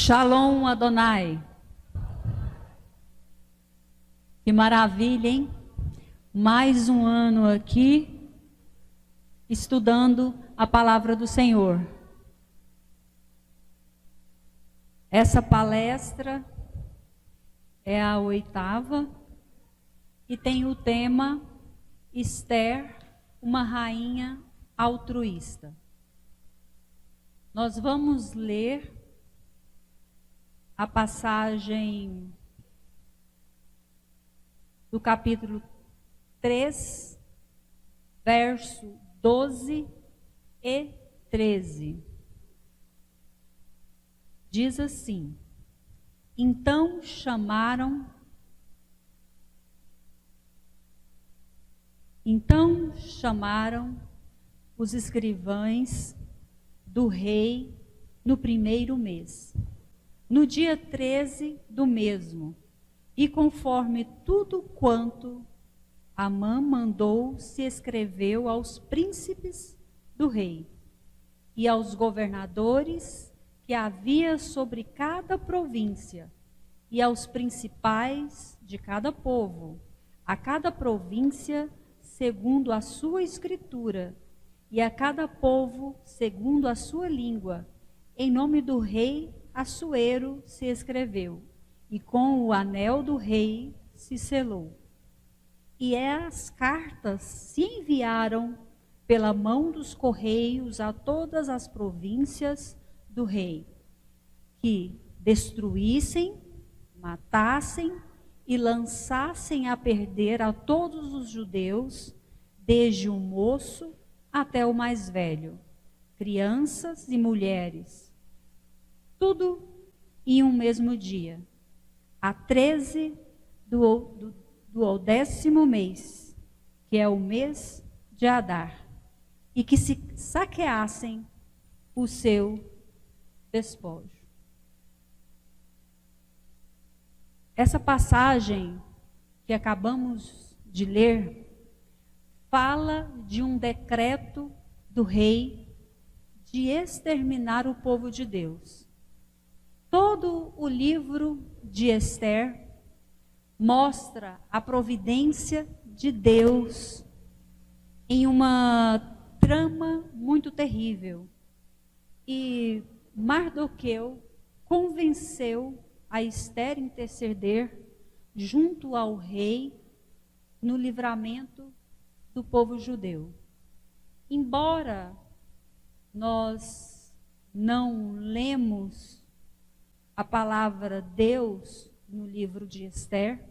Shalom Adonai. Que maravilha, hein? Mais um ano aqui, estudando a palavra do Senhor. Essa palestra é a 8ª e tem o tema Esther, uma rainha altruísta. Nós vamos ler a passagem do capítulo 3, verso 12 e 13. Diz assim: Então chamaram os escrivães do rei no primeiro mês, no dia 13 do mesmo, e conforme tudo quanto Amã mandou, se escreveu aos príncipes do rei e aos governadores que havia sobre cada província, e aos principais de cada povo, a cada província segundo a sua escritura, e a cada povo segundo a sua língua. Em nome do rei Assuero se escreveu, e com o anel do rei se selou. E as cartas se enviaram pela mão dos correios a todas as províncias do rei, que destruíssem, matassem e lançassem a perder a todos os judeus, desde o moço até o mais velho, crianças e mulheres, tudo em um mesmo dia, a 13 do 10º mês, que é o mês de Adar, e que se saqueassem o seu despojo. Essa passagem que acabamos de ler fala de um decreto do rei de exterminar o povo de Deus. Todo o livro de Esther mostra a providência de Deus em uma trama muito terrível. E Mardoqueu convenceu a Esther interceder junto ao rei no livramento do povo judeu. Embora nós não lemos a palavra Deus no livro de Esther,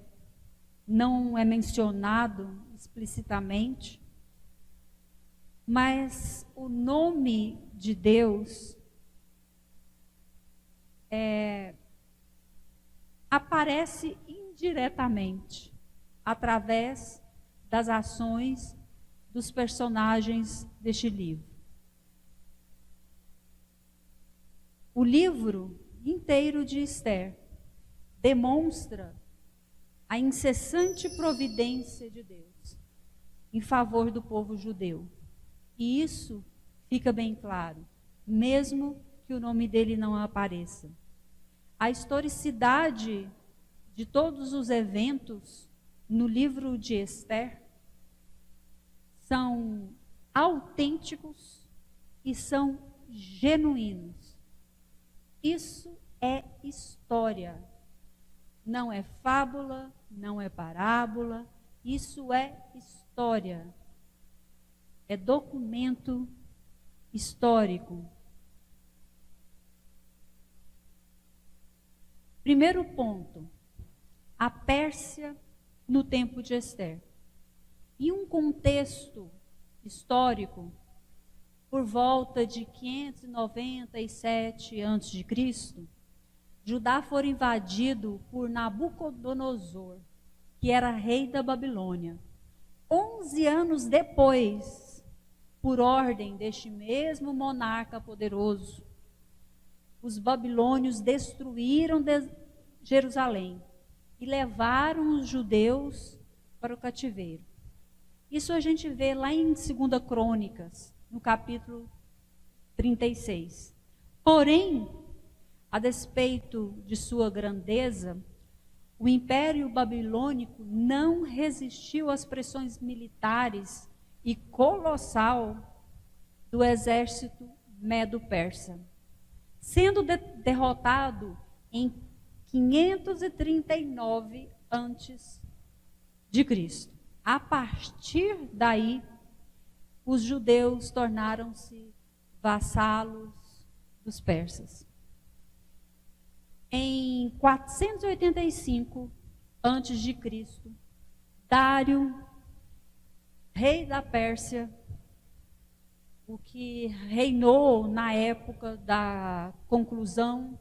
não é mencionado explicitamente, mas o nome de Deus aparece indiretamente através das ações dos personagens deste livro. O livro inteiro de Esther demonstra a incessante providência de Deus em favor do povo judeu. E isso fica bem claro, mesmo que o nome dele não apareça. A historicidade de todos os eventos no livro de Esther são autênticos e são genuínos. Isso é história. Não é fábula, não é parábola, isso é história. É documento histórico. Primeiro ponto, a Pérsia no tempo de Esther. Em um contexto histórico, por volta de 597 a.C., Judá foi invadido por Nabucodonosor, que era rei da Babilônia. 11 anos depois, por ordem deste mesmo monarca poderoso, os babilônios destruíram Jerusalém e levaram os judeus para o cativeiro. Isso a gente vê lá em 2 Crônicas, no capítulo 36. Porém, a despeito de sua grandeza, o Império Babilônico não resistiu às pressões militares e colossal do exército medo-persa, sendo derrotado em 539 antes de Cristo. A partir daí, os judeus tornaram-se vassalos dos persas. Em 485 antes de Cristo, Dário, rei da Pérsia, o que reinou na época da conclusão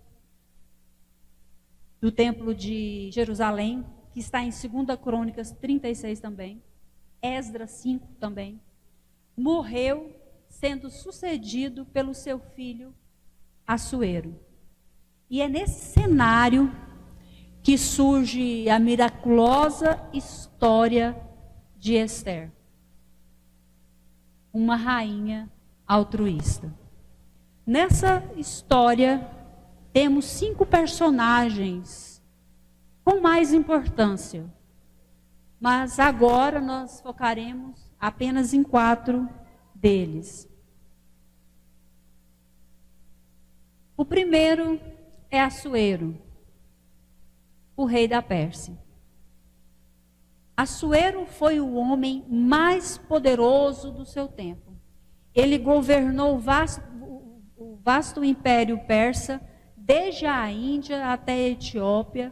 do Templo de Jerusalém, que está em 2 Crônicas 36 também, Esdras 5 também, morreu sendo sucedido pelo seu filho Assuero. E é nesse cenário que surge a miraculosa história de Ester, uma rainha altruísta. Nessa história, temos 5 personagens com mais importância, mas agora nós focaremos apenas em 4 deles. O primeiro é Assuero, o rei da Pérsia. Assuero foi o homem mais poderoso do seu tempo. Ele governou o vasto império persa, desde a Índia até a Etiópia,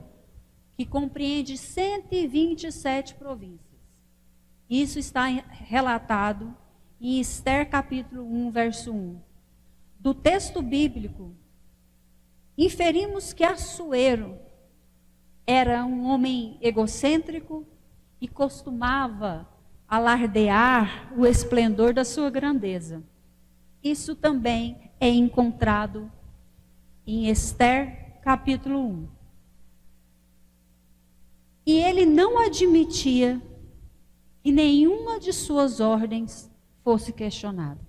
que compreende 127 províncias. Isso está relatado em Ester capítulo 1, verso 1. Do texto bíblico, inferimos que Assuero era um homem egocêntrico e costumava alardear o esplendor da sua grandeza. Isso também é encontrado em Ester capítulo 1. E ele não admitia que nenhuma de suas ordens fosse questionada.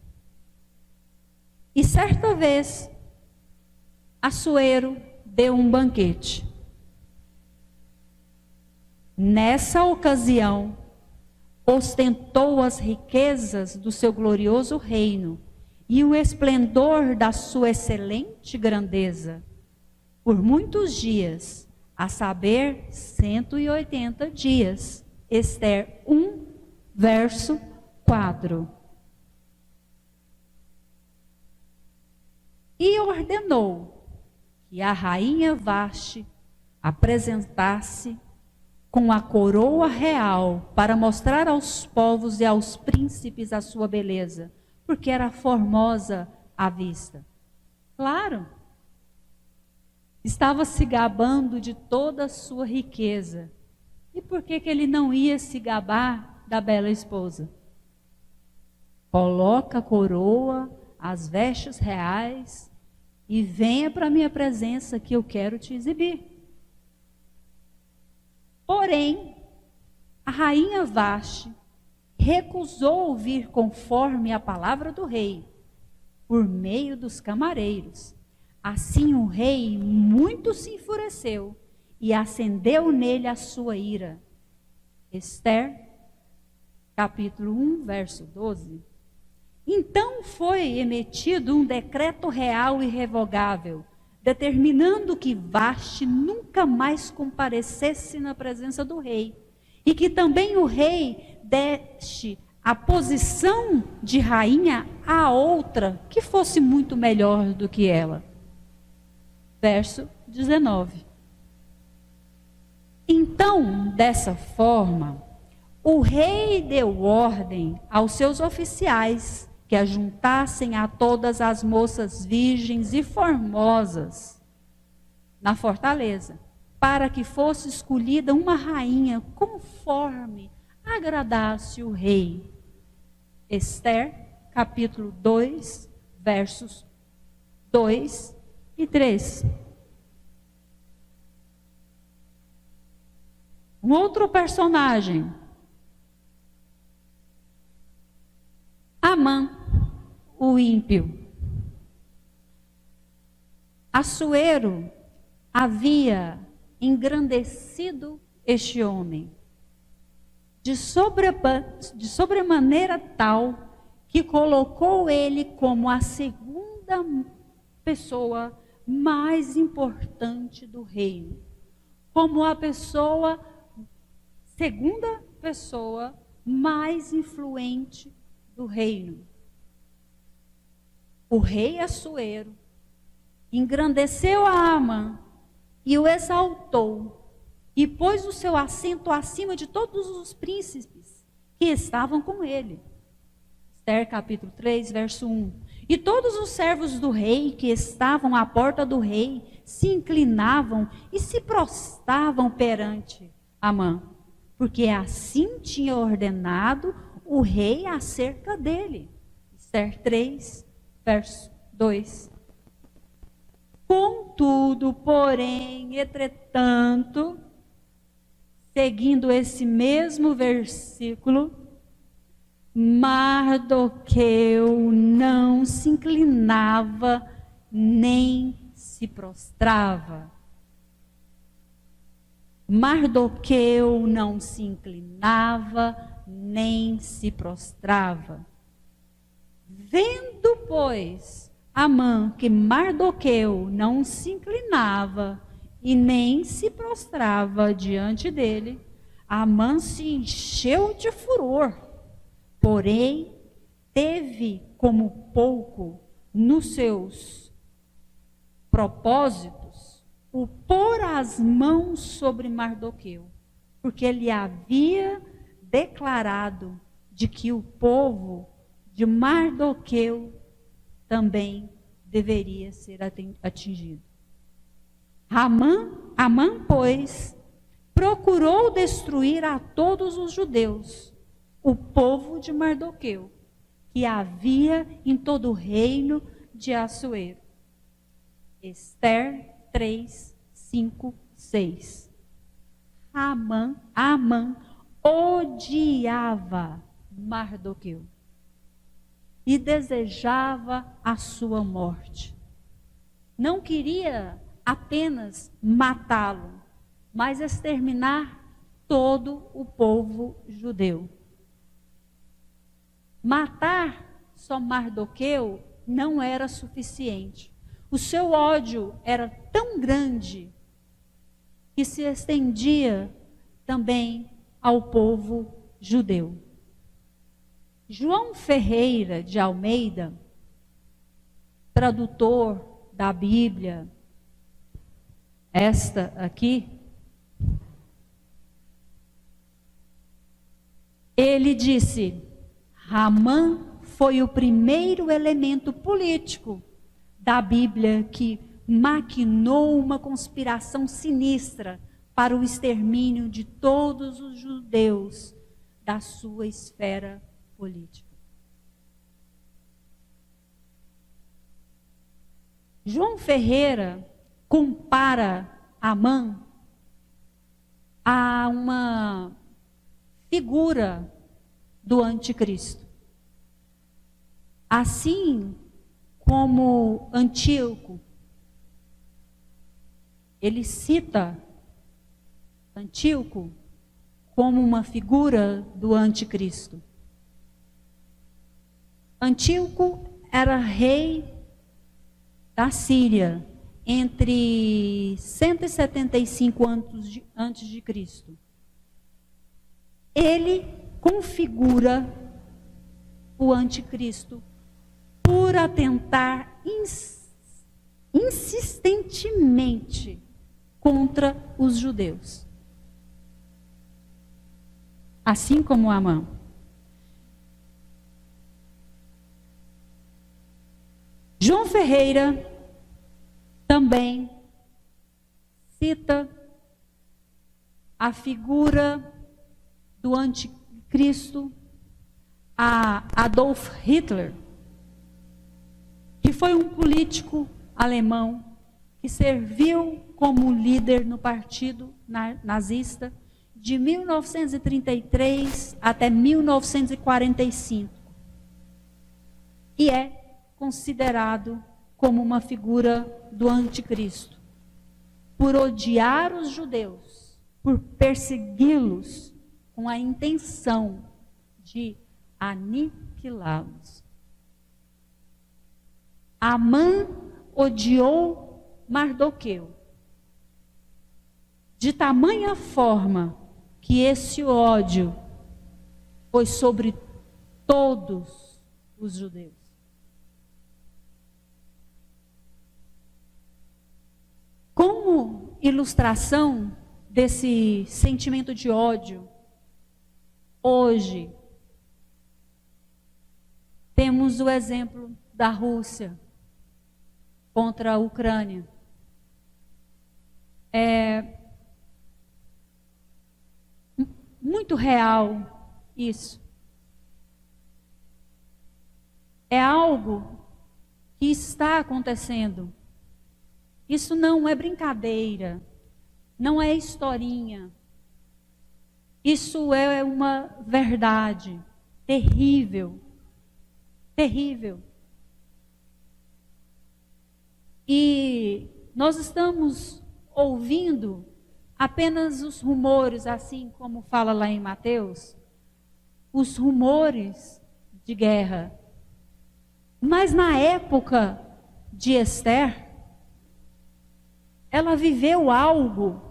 E certa vez, Assuero deu um banquete. Nessa ocasião, ostentou as riquezas do seu glorioso reino e o esplendor da sua excelente grandeza por muitos dias, a saber, 180 dias. Ester 1, verso 4. E ordenou que a rainha Vaste apresentasse com a coroa real para mostrar aos povos e aos príncipes a sua beleza, porque era formosa à vista. Claro, estava se gabando de toda a sua riqueza. E por que ele não ia se gabar da bela esposa? Coloca a coroa, as vestes reais e venha para a minha presença que eu quero te exibir. Porém, a rainha Vaste recusou vir conforme a palavra do rei, por meio dos camareiros. Assim o rei muito se enfureceu e acendeu nele a sua ira. Ester, capítulo 1, verso 12. Então foi emitido um decreto real e revogável, determinando que Vaste nunca mais comparecesse na presença do rei, e que também o rei desse a posição de rainha a outra que fosse muito melhor do que ela. Verso 19. Então, dessa forma, o rei deu ordem aos seus oficiais que ajuntassem a todas as moças virgens e formosas na fortaleza, para que fosse escolhida uma rainha conforme agradasse o rei. Ester, capítulo 2, versos 2 e 3. Um outro personagem, Amã, o ímpio. Assuero havia engrandecido este homem de sobremaneira tal que colocou ele como a segunda pessoa mais importante do reino, como a segunda pessoa mais influente do reino. O rei Assuero engrandeceu a Amã e o exaltou e pôs o seu assento acima de todos os príncipes que estavam com ele. Esther capítulo 3, verso 1. E todos os servos do rei que estavam à porta do rei se inclinavam e se prostravam perante Amã, porque assim tinha ordenado o rei acerca dele. Esther 3, verso 2. Contudo, porém, entretanto, seguindo esse mesmo versículo, Mardoqueu não se inclinava nem se prostrava. Mardoqueu não se inclinava nem se prostrava. Vendo, pois, Amã que Mardoqueu não se inclinava e nem se prostrava diante dele, Amã se encheu de furor. Porém, teve como pouco nos seus propósitos o pôr as mãos sobre Mardoqueu, porque ele havia declarado de que o povo de Mardoqueu também deveria ser atingido. Amã, pois, procurou destruir a todos os judeus, o povo de Mardoqueu, que havia em todo o reino de Assuero. Esther 3, 5, 6. Amã odiava Mardoqueu e desejava a sua morte. Não queria apenas matá-lo, mas exterminar todo o povo judeu. Matar só Mardoqueu não era suficiente. O seu ódio era tão grande que se estendia também ao povo judeu. João Ferreira de Almeida, tradutor da Bíblia, esta aqui, ele disse: Amã foi o primeiro elemento político da Bíblia que maquinou uma conspiração sinistra para o extermínio de todos os judeus da sua esfera política. João Ferreira compara Amã a uma figura do anticristo. Assim como Antíoco, ele cita Antíoco como uma figura do anticristo. Antíoco era rei da Síria entre 175 antes de Cristo. Ele configura o anticristo por atentar insistentemente contra os judeus. Assim como Amã. João Ferreira também cita a figura do anticristo, a Adolf Hitler, que foi um político alemão que serviu como líder no partido nazista de 1933 até 1945. E é considerado como uma figura do anticristo, por odiar os judeus, por persegui-los com a intenção de aniquilá-los. Amã odiou Mardoqueu de tamanha forma que esse ódio foi sobre todos os judeus. Como ilustração desse sentimento de ódio, hoje temos o exemplo da Rússia contra a Ucrânia. É muito real isso. É algo que está acontecendo. Isso não é brincadeira, não é historinha. Isso é uma verdade terrível, terrível. E nós estamos ouvindo apenas os rumores, assim como fala lá em Mateus, os rumores de guerra. Mas na época de Esther, ela viveu algo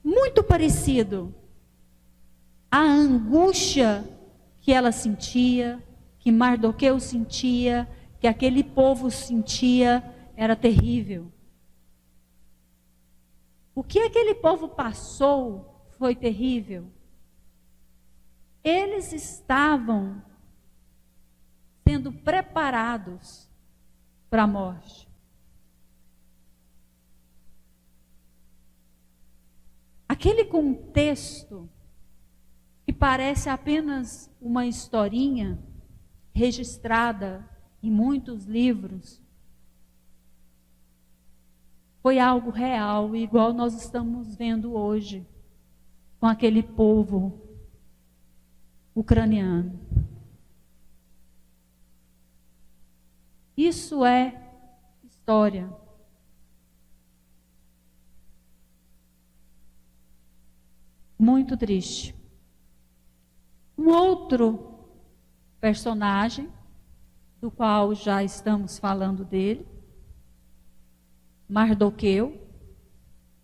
muito parecido. A angústia que ela sentia, que Mardoqueu sentia, que aquele povo sentia, era terrível. O que aquele povo passou foi terrível. Eles estavam sendo preparados para a morte. Aquele contexto que parece apenas uma historinha registrada em muitos livros, foi algo real, igual nós estamos vendo hoje com aquele povo ucraniano. Isso é história. Muito triste. Um outro personagem, do qual já estamos falando dele, Mardoqueu,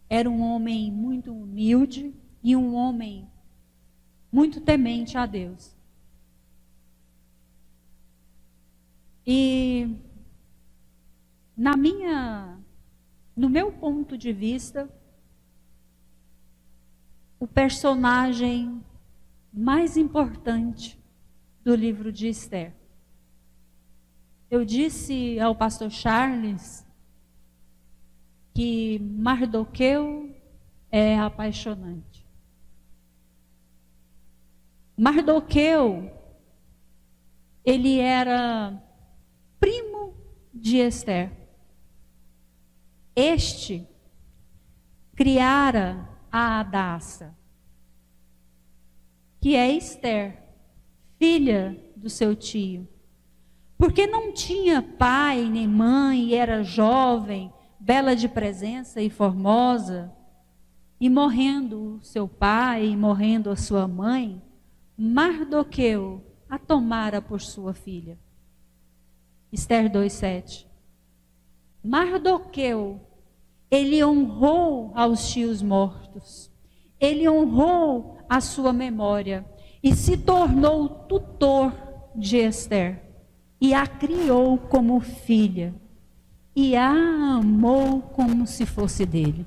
era um homem muito humilde e um homem muito temente a Deus. E no meu ponto de vista, o personagem mais importante do livro de Esther. Eu disse ao pastor Charles que Mardoqueu é apaixonante. Mardoqueu, ele era primo de Esther. Este criara a Hadassa, que é Esther, filha do seu tio. Porque não tinha pai nem mãe, e era jovem, bela de presença e formosa, e morrendo o seu pai, e morrendo a sua mãe, Mardoqueu a tomara por sua filha. Esther 2:7. Mardoqueu, ele honrou aos tios mortos, ele honrou a sua memória e se tornou tutor de Esther e a criou como filha e a amou como se fosse dele.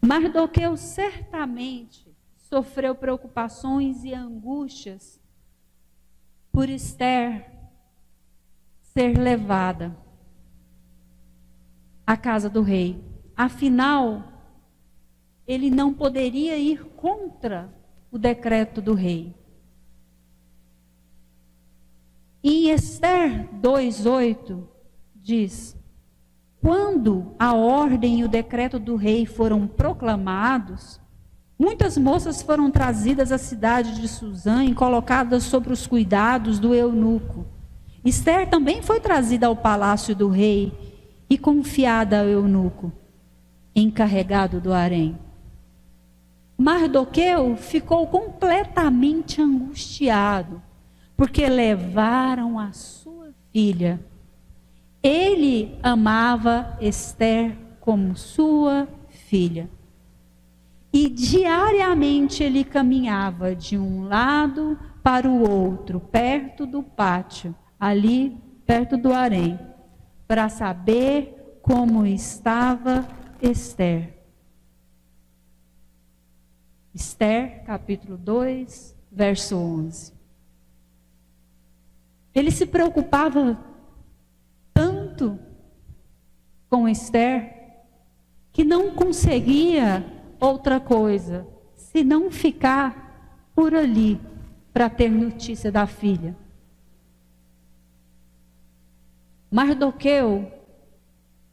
Mardoqueu certamente sofreu preocupações e angústias por Esther ser levada à casa do rei. Afinal, ele não poderia ir contra o decreto do rei. Em Esther 2:8 diz: quando a ordem e o decreto do rei foram proclamados, Muitas moças foram trazidas à cidade de Suzã e colocadas sob os cuidados do eunuco. Esther também foi trazida ao palácio do rei e confiada ao eunuco, encarregado do harém. Mardoqueu ficou completamente angustiado, porque levaram a sua filha. Ele amava Esther como sua filha. E diariamente ele caminhava de um lado para o outro, perto do pátio, ali perto do harém, para saber como estava Esther. Esther, capítulo 2, verso 11. Ele se preocupava tanto com Esther que não conseguia outra coisa senão ficar por ali para ter notícia da filha. Mardoqueu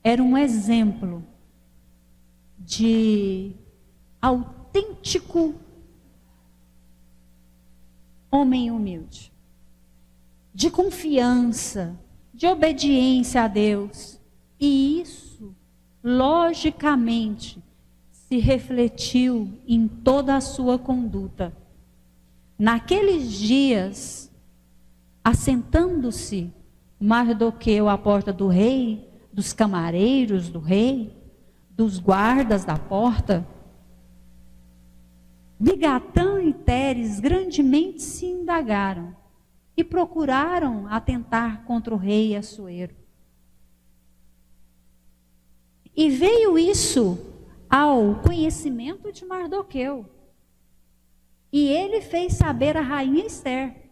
era um exemplo de autêntico homem humilde, de confiança, de obediência a Deus. E isso, logicamente, se refletiu em toda a sua conduta. Naqueles dias, assentando-se Mardoqueu à porta do rei, dos camareiros do rei, dos guardas da porta, Bigatã e Teres grandemente se indagaram e procuraram atentar contra o rei Assuero. E veio isso ao conhecimento de Mardoqueu. E ele fez saber a rainha Esther.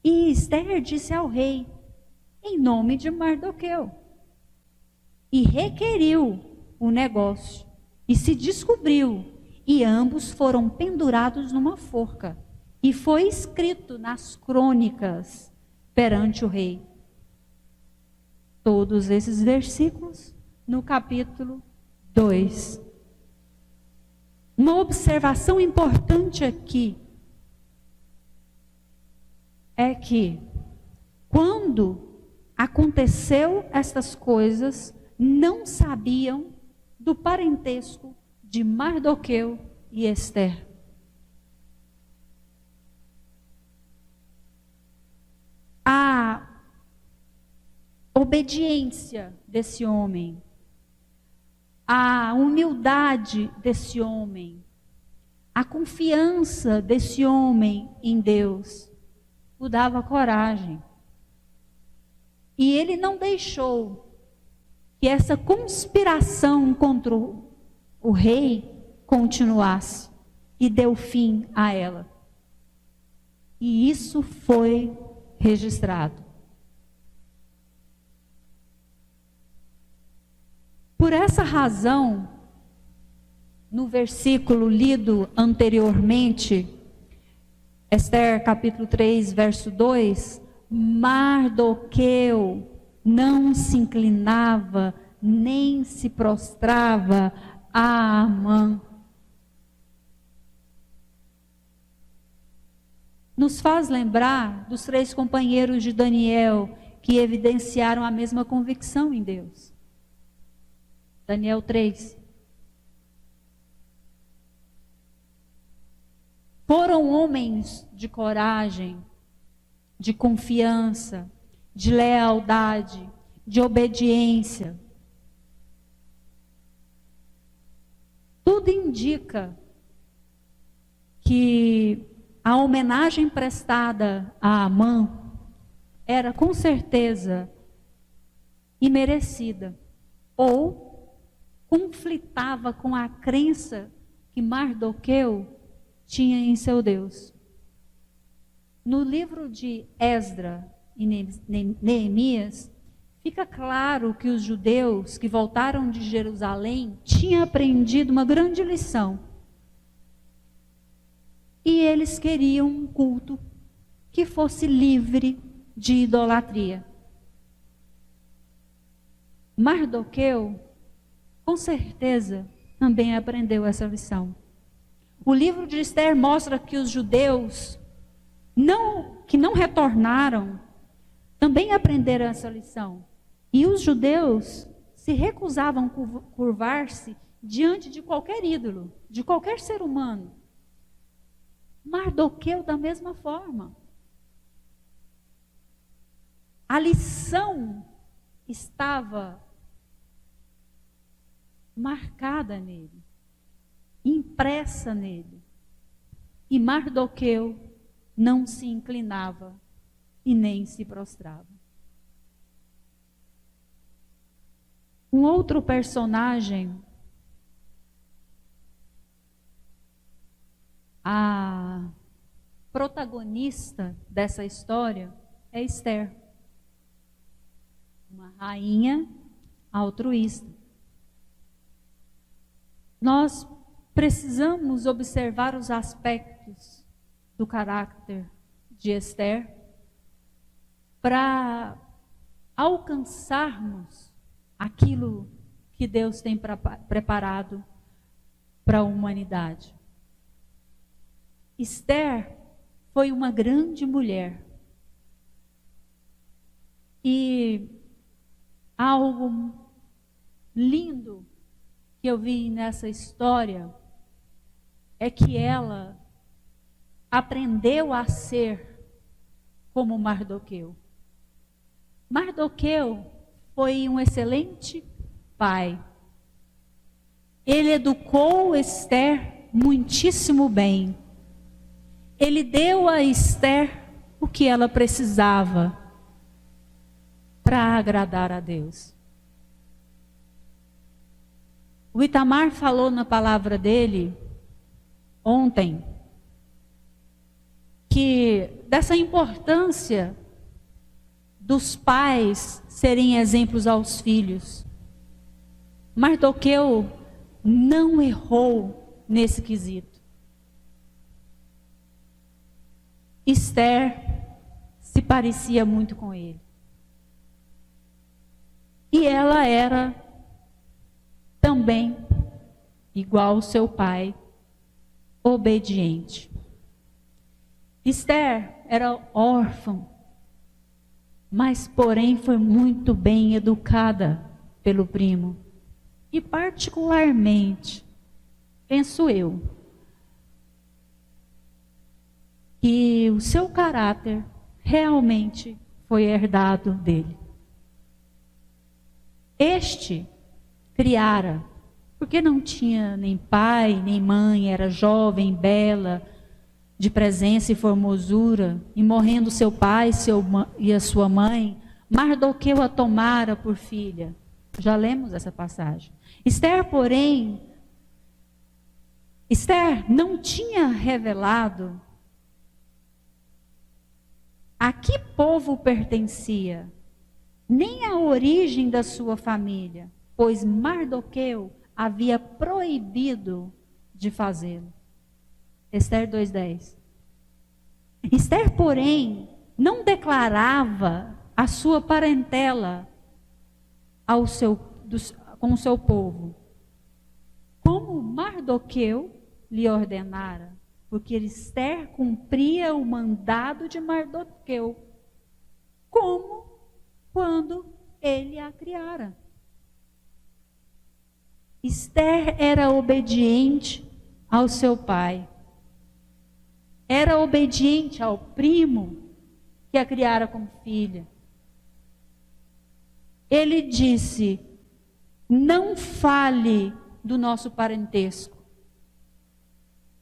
E Esther disse ao rei, em nome de Mardoqueu, e requeriu o negócio, e se descobriu, e ambos foram pendurados numa forca, e foi escrito nas crônicas perante o rei. Todos esses versículos no capítulo 2. Uma observação importante aqui é que quando aconteceu estas coisas, não sabiam do parentesco de Mardoqueu e Esther. A obediência desse homem, a humildade desse homem, a confiança desse homem em Deus, o dava coragem. E ele não deixou que essa conspiração contra o rei continuasse e deu fim a ela. E isso foi registrado. Por essa razão, no versículo lido anteriormente, Esther capítulo 3, verso 2, Mardoqueu não se inclinava, nem se prostrava a Amã. Nos faz lembrar dos 3 companheiros de Daniel que evidenciaram a mesma convicção em Deus. Daniel 3. Foram homens de coragem, de confiança, de lealdade, de obediência. Tudo indica que a homenagem prestada a Amã era com certeza imerecida, ou conflitava com a crença que Mardoqueu tinha em seu Deus. No livro de Esdra e Neemias, fica claro que os judeus que voltaram de Jerusalém tinham aprendido uma grande lição. E eles queriam um culto que fosse livre de idolatria. Mardoqueu, com certeza, também aprendeu essa lição. O livro de Esther mostra que os judeus que não retornaram também aprenderam essa lição. E os judeus se recusavam a curvar-se diante de qualquer ídolo, de qualquer ser humano. Mardoqueu da mesma forma. A lição estava marcada nele, impressa nele. E Mardoqueu não se inclinava e nem se prostrava. Um outro personagem, a protagonista dessa história é Esther, uma rainha altruísta. Nós precisamos observar os aspectos do caráter de Esther para alcançarmos aquilo que Deus tem preparado para a humanidade. Esther foi uma grande mulher. E algo lindo que eu vi nessa história é que ela aprendeu a ser como Mardoqueu. Mardoqueu foi um excelente pai. Ele educou Esther muitíssimo bem. Ele deu a Esther o que ela precisava para agradar a Deus. O Itamar falou na palavra dele ontem que dessa importância dos pais serem exemplos aos filhos. Mardoqueu não errou nesse quesito. Esther se parecia muito com ele. E ela era também, igual ao seu pai, obediente. Esther era órfã, mas porém foi muito bem educada pelo primo. E particularmente, penso eu, que o seu caráter realmente foi herdado dele. Este criara, porque não tinha nem pai, nem mãe, era jovem, bela, de presença e formosura, e morrendo seu pai e a sua mãe, Mardoqueu a tomara por filha. Já lemos essa passagem. Esther não tinha revelado a que povo pertencia, nem a origem da sua família, pois Mardoqueu havia proibido de fazê-lo. Esther 2:10. Esther, porém, não declarava a sua parentela com o seu povo, como Mardoqueu lhe ordenara, porque Esther cumpria o mandado de Mardoqueu, como quando ele a criara. Esther era obediente ao seu pai. Era obediente ao primo que a criara como filha. Ele disse: não fale do nosso parentesco,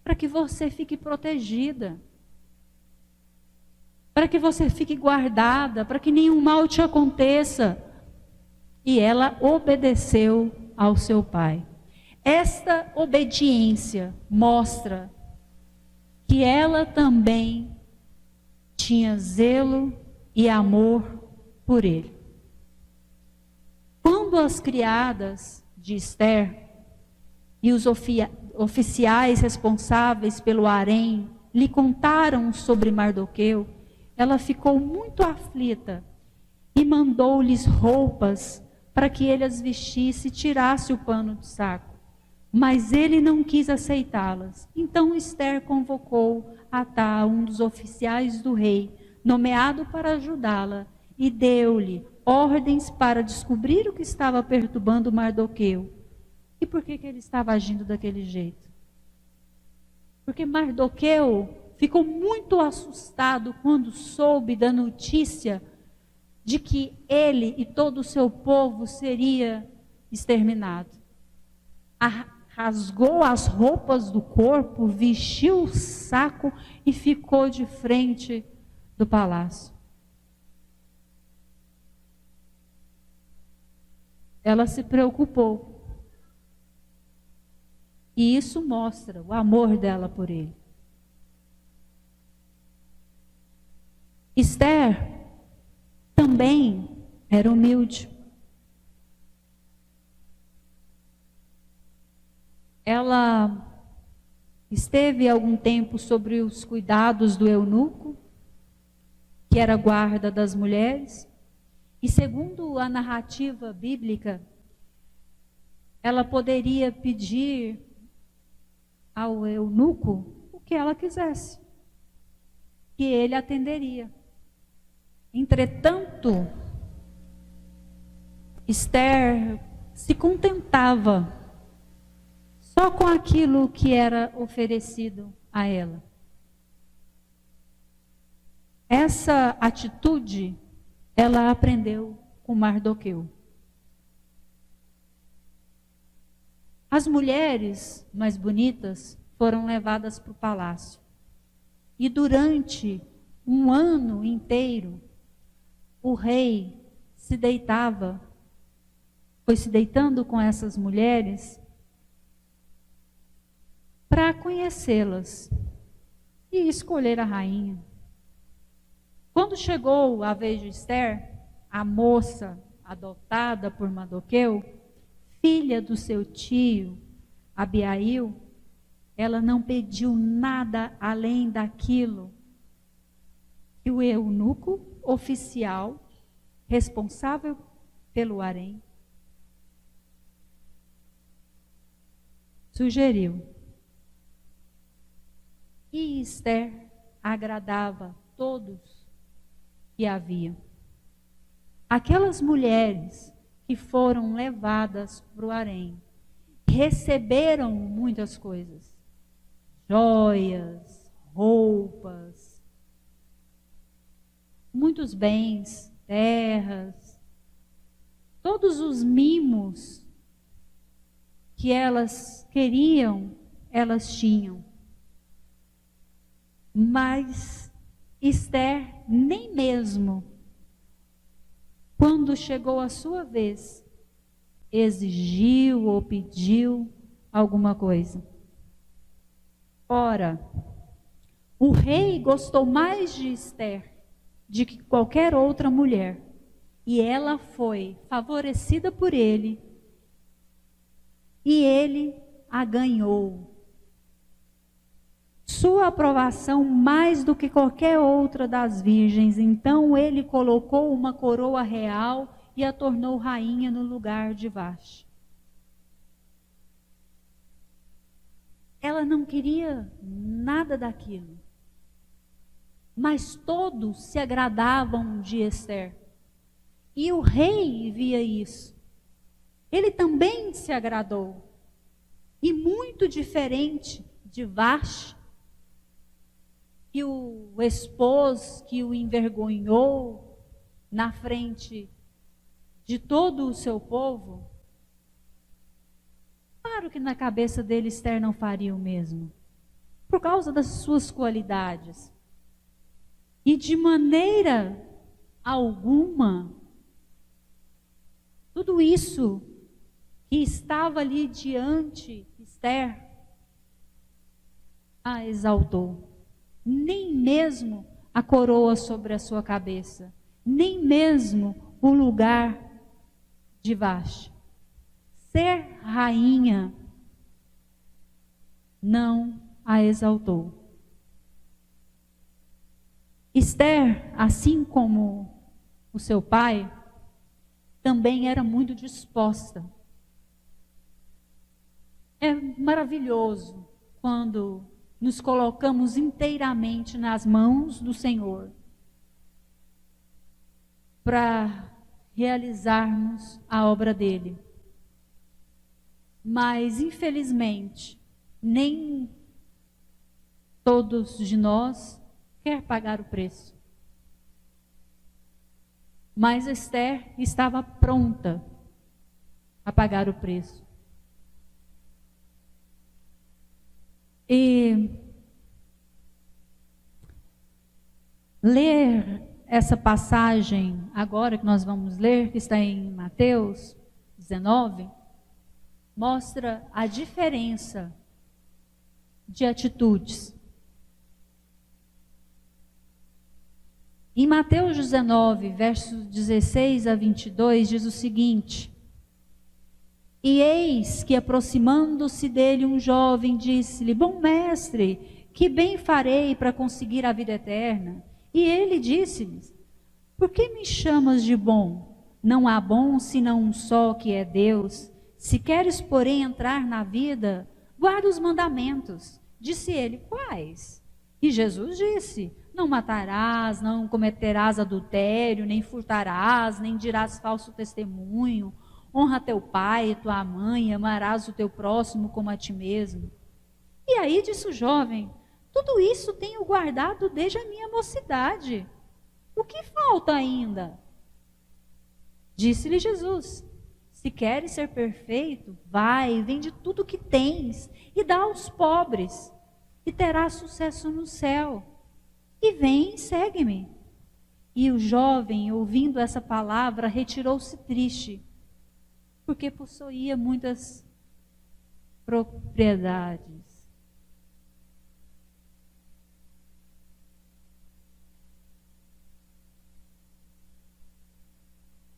para que você fique protegida, para que você fique guardada, para que nenhum mal te aconteça. E ela obedeceu ao seu pai. Esta obediência mostra que ela também tinha zelo e amor por ele. Quando as criadas de Esther e os oficiais responsáveis pelo harém lhe contaram sobre Mardoqueu, ela ficou muito aflita e mandou-lhes roupas para que ele as vestisse e tirasse o pano do saco. mas ele não quis aceitá-las. Então Esther convocou Atá, um dos oficiais do rei, nomeado para ajudá-la, e deu-lhe ordens para descobrir o que estava perturbando Mardoqueu. E por que ele estava agindo daquele jeito? Porque Mardoqueu ficou muito assustado quando soube da notícia de que ele e todo o seu povo seria exterminado. Rasgou as roupas do corpo, vestiu o saco e ficou de frente do palácio. Ela se preocupou. E isso mostra o amor dela por ele. Esther também era humilde. Ela esteve algum tempo sobre os cuidados do eunuco, que era guarda das mulheres, e segundo a narrativa bíblica, ela poderia pedir ao eunuco o que ela quisesse, que ele atenderia. Entretanto, Esther se contentava só com aquilo que era oferecido a ela. Essa atitude ela aprendeu com Mardoqueu. As mulheres mais bonitas foram levadas para o palácio. E durante um ano inteiro, o rei foi se deitando com essas mulheres para conhecê-las e escolher a rainha. Quando chegou a vez de Esther, a moça adotada por Mardoqueu, filha do seu tio Abiail, ela não pediu nada além daquilo que o eunuco oficial responsável pelo harém sugeriu. E Esther agradava todos que havia. Aquelas mulheres que foram levadas para o harém receberam muitas coisas. Joias, roupas, muitos bens, terras, todos os mimos que elas queriam, elas tinham. Mas Esther nem mesmo, quando chegou a sua vez, exigiu ou pediu alguma coisa. Ora, o rei gostou mais de Esther de que qualquer outra mulher, e ela foi favorecida por ele, e ele a ganhou. Sua aprovação mais do que qualquer outra das virgens. Então ele colocou uma coroa real e a tornou rainha no lugar de Vaste. Ela não queria nada daquilo, mas todos se agradavam de Esther. E o rei via isso. Ele também se agradou. E muito diferente de Vaste, que o expôs, que o envergonhou na frente de todo o seu povo, claro que na cabeça dele Esther não faria o mesmo, por causa das suas qualidades. E de maneira alguma, tudo isso que estava ali diante de Esther a exaltou. Nem mesmo a coroa sobre a sua cabeça, nem mesmo o lugar de Vaste. Ser rainha não a exaltou. Esther, assim como o seu pai, também era muito disposta. É maravilhoso quando nos colocamos inteiramente nas mãos do Senhor para realizarmos a obra dele. Mas, infelizmente, nem todos de nós quer pagar o preço. Mas Esther estava pronta a pagar o preço. E ler essa passagem agora que nós vamos ler, que está em Mateus 19, mostra a diferença de atitudes. Em Mateus 19, versos 16 a 22, diz o seguinte: E eis que, aproximando-se dele um jovem, disse-lhe: Bom mestre, que bem farei para conseguir a vida eterna? E ele disse-lhes: Por que me chamas de bom? Não há bom senão um só, que é Deus. Se queres, porém, entrar na vida, guarda os mandamentos. Disse ele: Quais? E Jesus disse: Não matarás, não cometerás adultério, nem furtarás, nem dirás falso testemunho. Honra teu pai e tua mãe, amarás o teu próximo como a ti mesmo. E aí disse o jovem: Tudo isso tenho guardado desde a minha mocidade. O que falta ainda? Disse-lhe Jesus: Se queres ser perfeito, vai, vende tudo o que tens e dá aos pobres, e terás sucesso no céu. E vem e segue-me. E o jovem, ouvindo essa palavra, retirou-se triste, porque possuía muitas propriedades.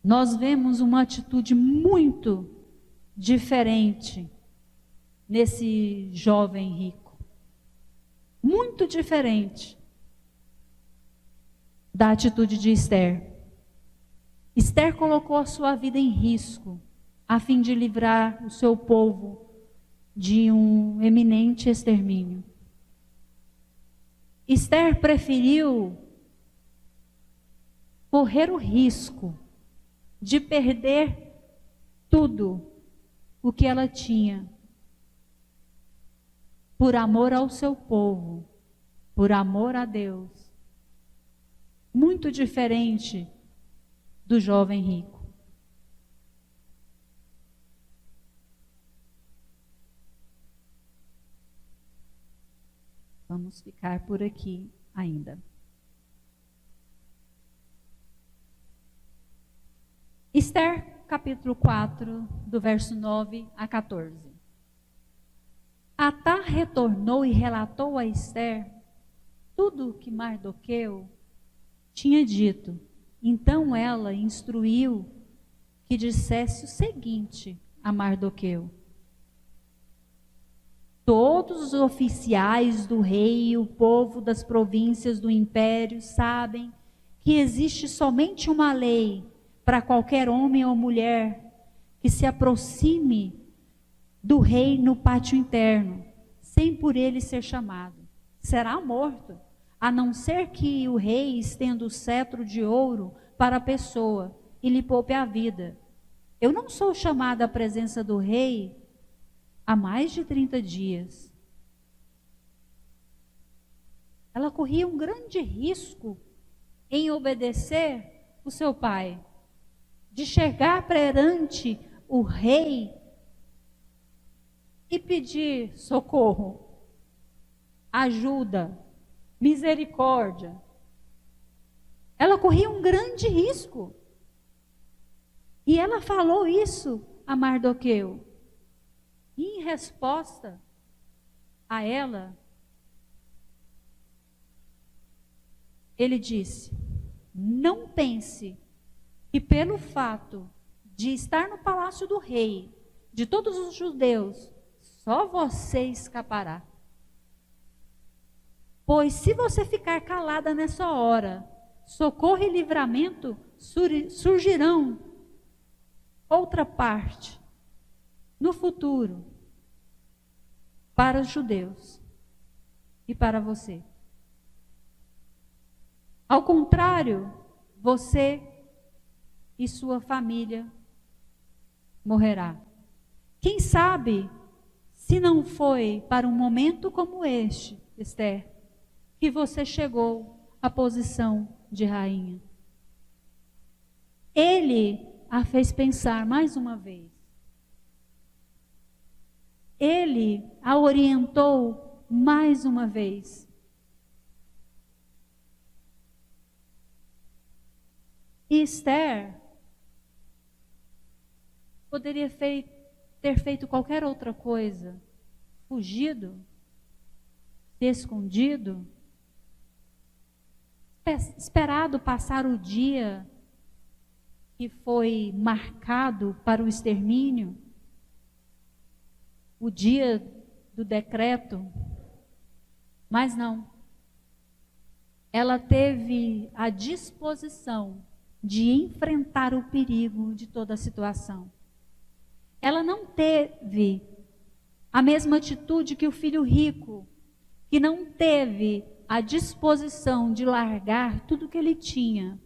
Nós vemos uma atitude muito diferente nesse jovem rico. Muito diferente da atitude de Esther. Esther colocou a sua vida em risco a fim de livrar o seu povo de um eminente extermínio. Esther preferiu correr o risco de perder tudo o que ela tinha, por amor ao seu povo, por amor a Deus. Muito diferente do jovem rico. Vamos ficar por aqui ainda. Esther, capítulo 4, do verso 9 a 14. Atá retornou e relatou a Esther tudo o que Mardoqueu tinha dito. Então ela instruiu que dissesse o seguinte a Mardoqueu: Todos os oficiais do rei e o povo das províncias do império sabem que existe somente uma lei para qualquer homem ou mulher que se aproxime do rei no pátio interno, sem por ele ser chamado. Será morto, a não ser que o rei estenda o cetro de ouro para a pessoa e lhe poupe a vida. Eu não sou chamada à presença do rei há mais de 30 dias. Ela corria um grande risco em obedecer o seu pai, de chegar perante o rei e pedir socorro, ajuda, misericórdia. Ela corria um grande risco. E ela falou isso a Mardoqueu. E em resposta a ela, ele disse: Não pense que pelo fato de estar no palácio do rei, de todos os judeus, só você escapará. Pois se você ficar calada nessa hora, socorro e livramento surgirão outra parte no futuro. para os judeus e para você. Ao contrário, você e sua família morrerá. Quem sabe se não foi para um momento como este, Esther, que você chegou à posição de rainha. Ele a fez pensar mais uma vez. Ele a orientou mais uma vez. E Esther poderia ter feito qualquer outra coisa, fugido, se escondido, esperado passar o dia que foi marcado para o extermínio, o dia do decreto, mas não. Ela teve a disposição de enfrentar o perigo de toda a situação. Ela não teve a mesma atitude que o filho rico, que não teve a disposição de largar tudo que ele tinha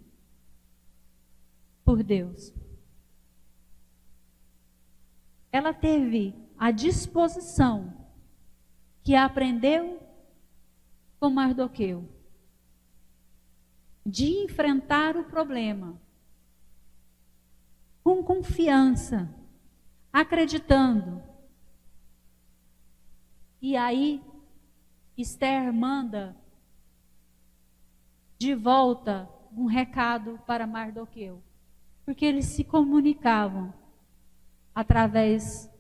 por Deus. Ela teve a disposição que aprendeu com Mardoqueu de enfrentar o problema com confiança, acreditando. E aí, Esther manda de volta um recado para Mardoqueu, porque eles se comunicavam através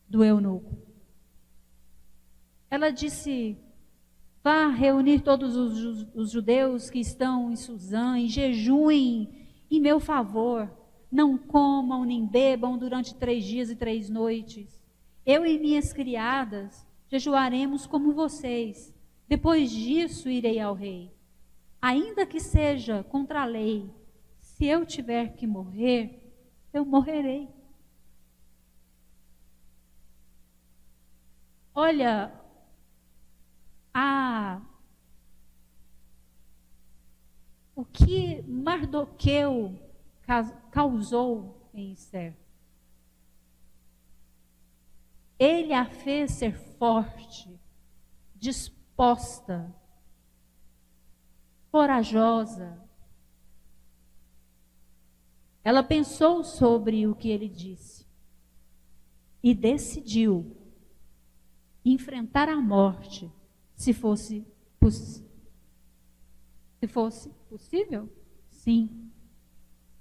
do eunuco. Ela disse: vá reunir todos os judeus que estão em Suzã e jejuem em meu favor. Não comam nem bebam durante 3 dias e 3 noites. Eu e minhas criadas jejuaremos como vocês. Depois disso irei ao rei. Ainda que seja contra a lei, se eu tiver que morrer, eu morrerei. Olha, o que Mardoqueu causou em Esther. Ele a fez ser forte, disposta, corajosa. Ela pensou sobre o que ele disse e decidiu enfrentar a morte, se fosse possível. Sim,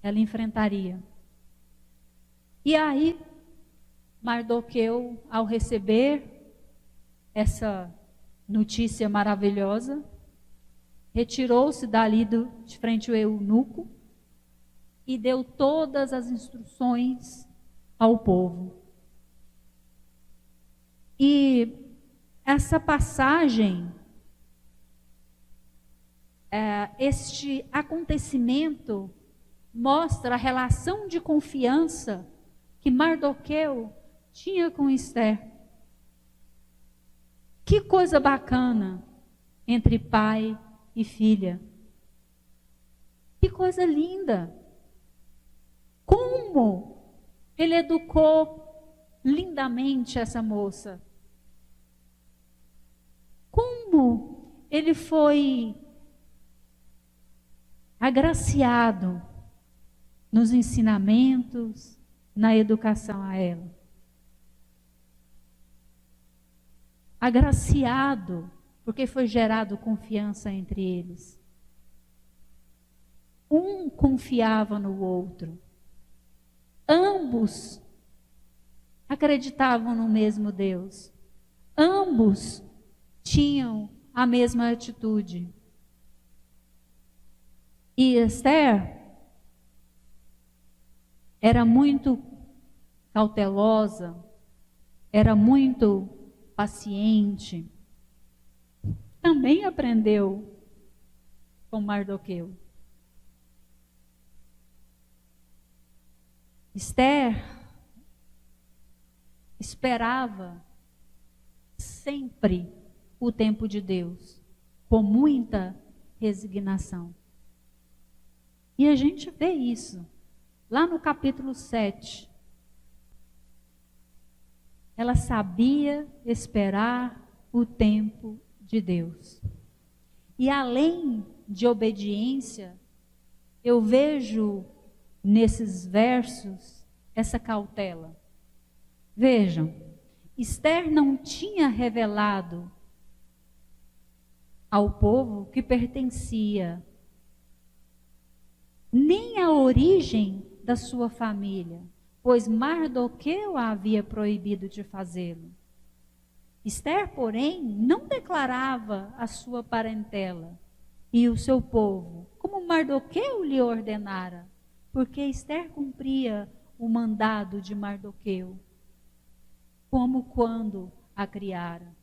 ela enfrentaria. E aí, Mardoqueu, ao receber essa notícia maravilhosa, retirou-se dali de frente ao eunuco e deu todas as instruções ao povo. E essa passagem, este acontecimento, mostra a relação de confiança que Mardoqueu tinha com Esther. Que coisa bacana entre pai e filha. Que coisa linda. Como ele educou lindamente essa moça. Como ele foi agraciado nos ensinamentos, na educação a ela. Agraciado, porque foi gerado confiança entre eles. Um confiava no outro. Ambos acreditavam no mesmo Deus. Ambos tinham a mesma atitude. E Esther era muito cautelosa, era muito paciente. Também aprendeu com Mardoqueu. Esther esperava sempre o tempo de Deus, com muita resignação. E a gente vê isso lá no capítulo 7. Ela sabia esperar o tempo de Deus. E além de obediência, eu vejo nesses versos essa cautela. Vejam, Esther não tinha revelado ao povo que pertencia nem a origem da sua família, pois Mardoqueu a havia proibido de fazê-lo. Esther, porém, não declarava a sua parentela e o seu povo, como Mardoqueu lhe ordenara, porque Esther cumpria o mandado de Mardoqueu, como quando a criara.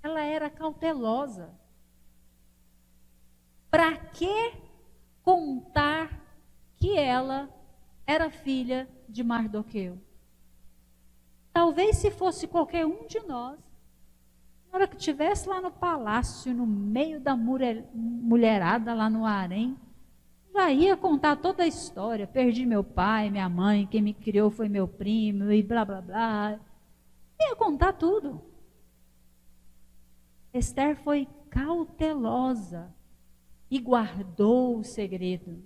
Ela era cautelosa. Para que contar que ela era filha de Mardoqueu? Talvez se fosse qualquer um de nós, na hora que estivesse lá no palácio, no meio da mulherada lá no harém, já ia contar toda a história. Perdi meu pai, minha mãe, quem me criou foi meu primo e blá blá blá. Ia contar tudo. Esther foi cautelosa e guardou o segredo.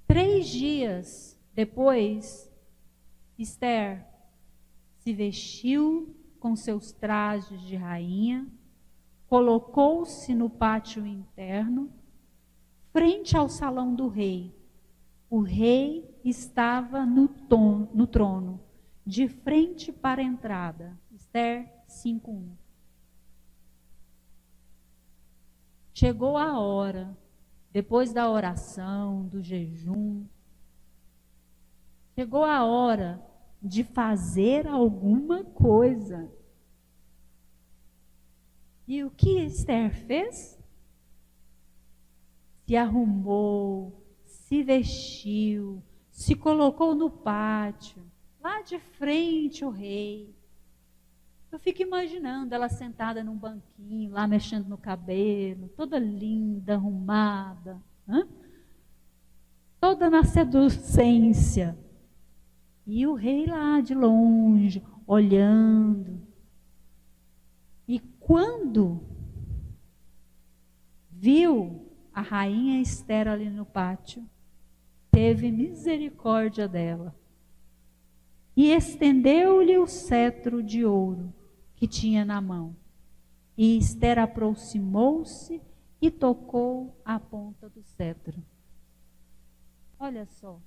3 dias depois, Esther se vestiu com seus trajes de rainha, colocou-se no pátio interno, frente ao salão do rei. O rei estava no trono, de frente para a entrada. Esther 5:1. Chegou a hora, depois da oração, do jejum, chegou a hora de fazer alguma coisa. E o que Esther fez? Se arrumou, se vestiu, se colocou no pátio, lá de frente ao rei. Eu fico imaginando ela sentada num banquinho, lá mexendo no cabelo, toda linda, arrumada, toda na seducência. E o rei lá de longe, olhando. E quando viu a rainha Esther ali no pátio, teve misericórdia dela e estendeu-lhe o cetro de ouro que tinha na mão. E Esther aproximou-se e tocou a ponta do cetro. Olha só.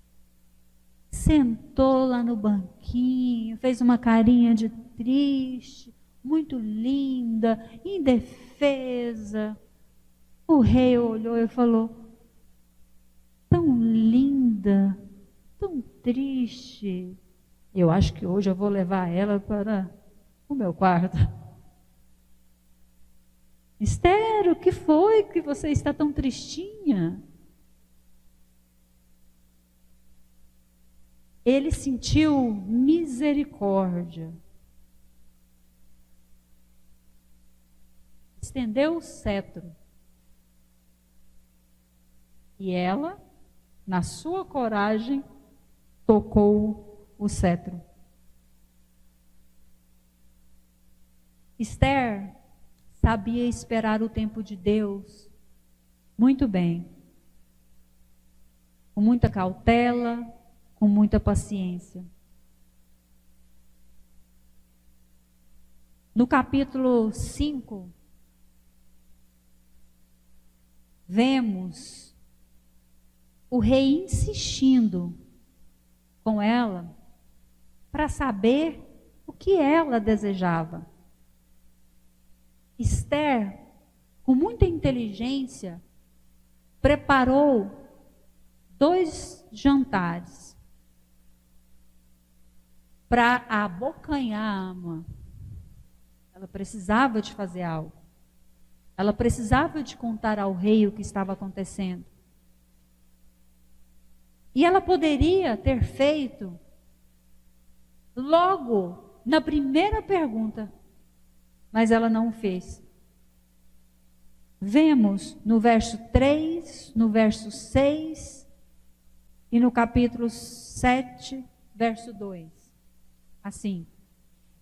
Sentou lá no banquinho, fez uma carinha de triste, muito linda, indefesa. O rei olhou e falou: tão linda, tão triste. Eu acho que hoje eu vou levar ela para o meu quarto. Esther, o que foi que você está tão tristinha? Ele sentiu misericórdia. Estendeu o cetro. E ela, na sua coragem, tocou o cetro. Esther sabia esperar o tempo de Deus muito bem, com muita cautela, com muita paciência. No capítulo 5, vemos o rei insistindo com ela para saber o que ela desejava. Esther, com muita inteligência, preparou 2 jantares para abocanhar a Amã. Ela precisava de fazer algo. Ela precisava de contar ao rei o que estava acontecendo. E ela poderia ter feito logo na primeira pergunta, mas ela não o fez. Vemos no verso 3, no verso 6 e no capítulo 7, verso 2. Assim,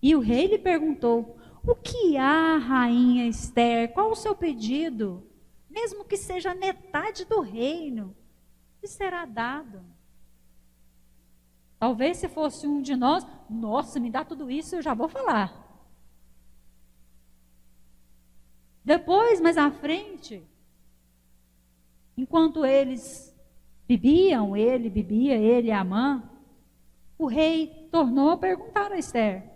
e o rei lhe perguntou: o que há, rainha Esther? Qual o seu pedido? Mesmo que seja metade do reino, que será dado? Talvez se fosse um de nós, nossa, me dá tudo isso, eu já vou falar. Depois, mais à frente, enquanto eles bebiam, ele bebia, ele e Amã, o rei tornou a perguntar a Esther: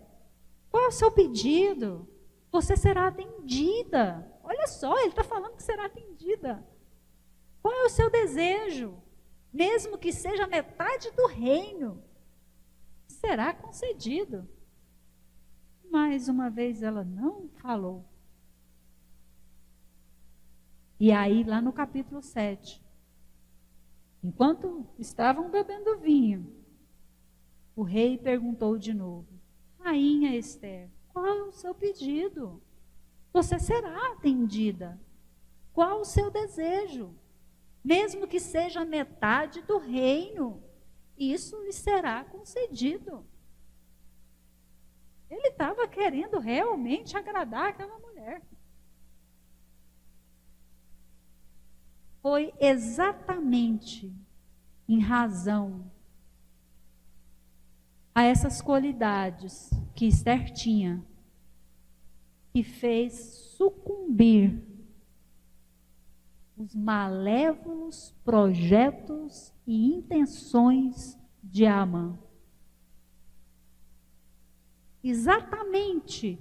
qual é o seu pedido? Você será atendida. Olha só, ele está falando que será atendida. Qual é o seu desejo? Mesmo que seja metade do reino, será concedido. Mais uma vez ela não falou. E aí, lá no capítulo 7, enquanto estavam bebendo vinho, o rei perguntou de novo: rainha Esther, qual é o seu pedido? Você será atendida. Qual o seu desejo? Mesmo que seja metade do reino, isso lhe será concedido. Ele estava querendo realmente agradar aquela mulher. Foi exatamente em razão a essas qualidades que Esther tinha, que fez sucumbir os malévolos projetos e intenções de Amã. Exatamente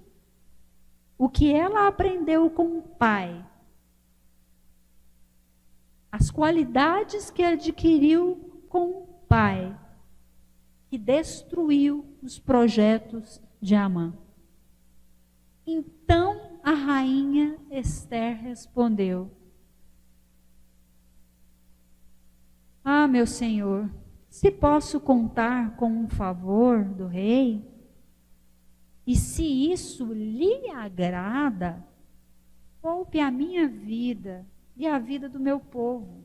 o que ela aprendeu com o pai, as qualidades que adquiriu com o pai, que destruiu os projetos de Amã. Então a rainha Esther respondeu: ah, meu senhor, se posso contar com um favor do rei, e se isso lhe agrada, poupe a minha vida e a vida do meu povo.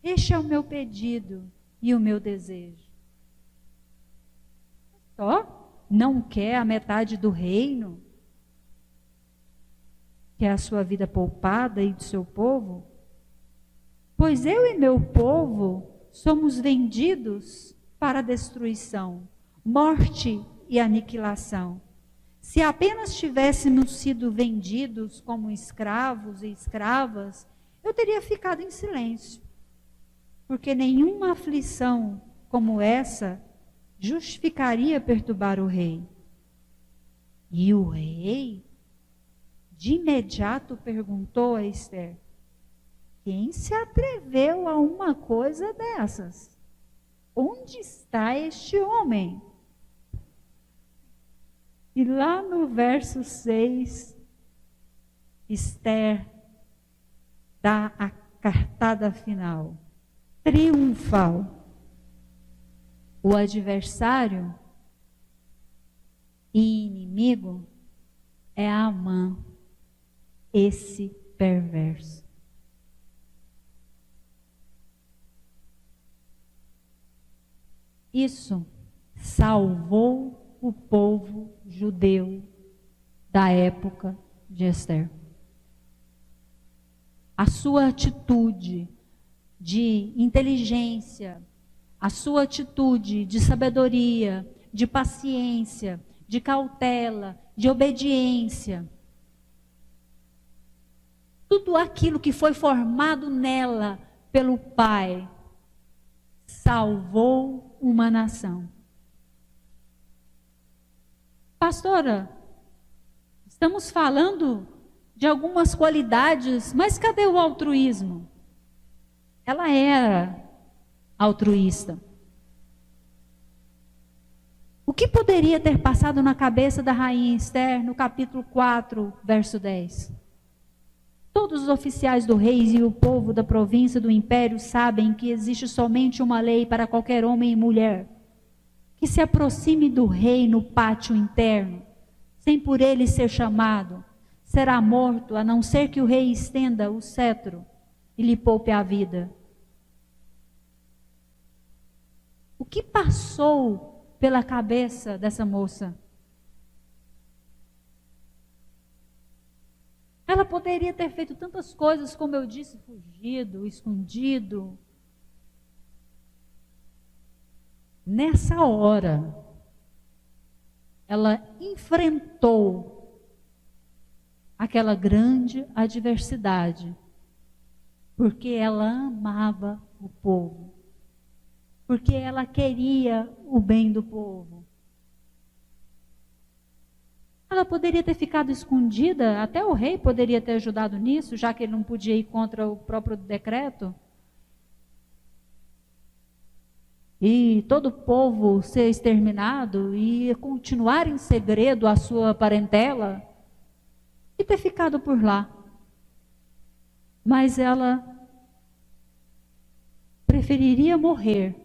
Este é o meu pedido e o meu desejo. Só não quer a metade do reino? Quer a sua vida poupada e do seu povo? Pois eu e meu povo somos vendidos para a destruição, morte e aniquilação. Se apenas tivéssemos sido vendidos como escravos e escravas, eu teria ficado em silêncio, porque nenhuma aflição como essa justificaria perturbar o rei. E o rei, de imediato, perguntou a Esther: quem se atreveu a uma coisa dessas? Onde está este homem? E lá no verso 6, Esther dá a cartada final, triunfal. O adversário e inimigo é Amã, esse perverso. Isso salvou o povo judeu da época de Esther. A sua atitude de inteligência, a sua atitude de sabedoria, de paciência, de cautela, de obediência, tudo aquilo que foi formado nela pelo Pai, salvou uma nação. Pastora, estamos falando de algumas qualidades, mas cadê o altruísmo? Ela era altruísta. O que poderia ter passado na cabeça da rainha Esther no capítulo 4, verso 10? Todos os oficiais do rei e o povo da província do império sabem que existe somente uma lei para qualquer homem e mulher. que se aproxime do rei no pátio interno, sem por ele ser chamado, será morto, a não ser que o rei estenda o cetro e lhe poupe a vida. O que passou pela cabeça dessa moça? Ela poderia ter feito tantas coisas, como eu disse, fugido, escondido. Nessa hora, ela enfrentou aquela grande adversidade, porque ela amava o povo, porque ela queria o bem do povo. Ela poderia ter ficado escondida, até o rei poderia ter ajudado nisso, já que ele não podia ir contra o próprio decreto. E todo o povo ser exterminado e continuar em segredo a sua parentela e ter ficado por lá. Mas ela preferiria morrer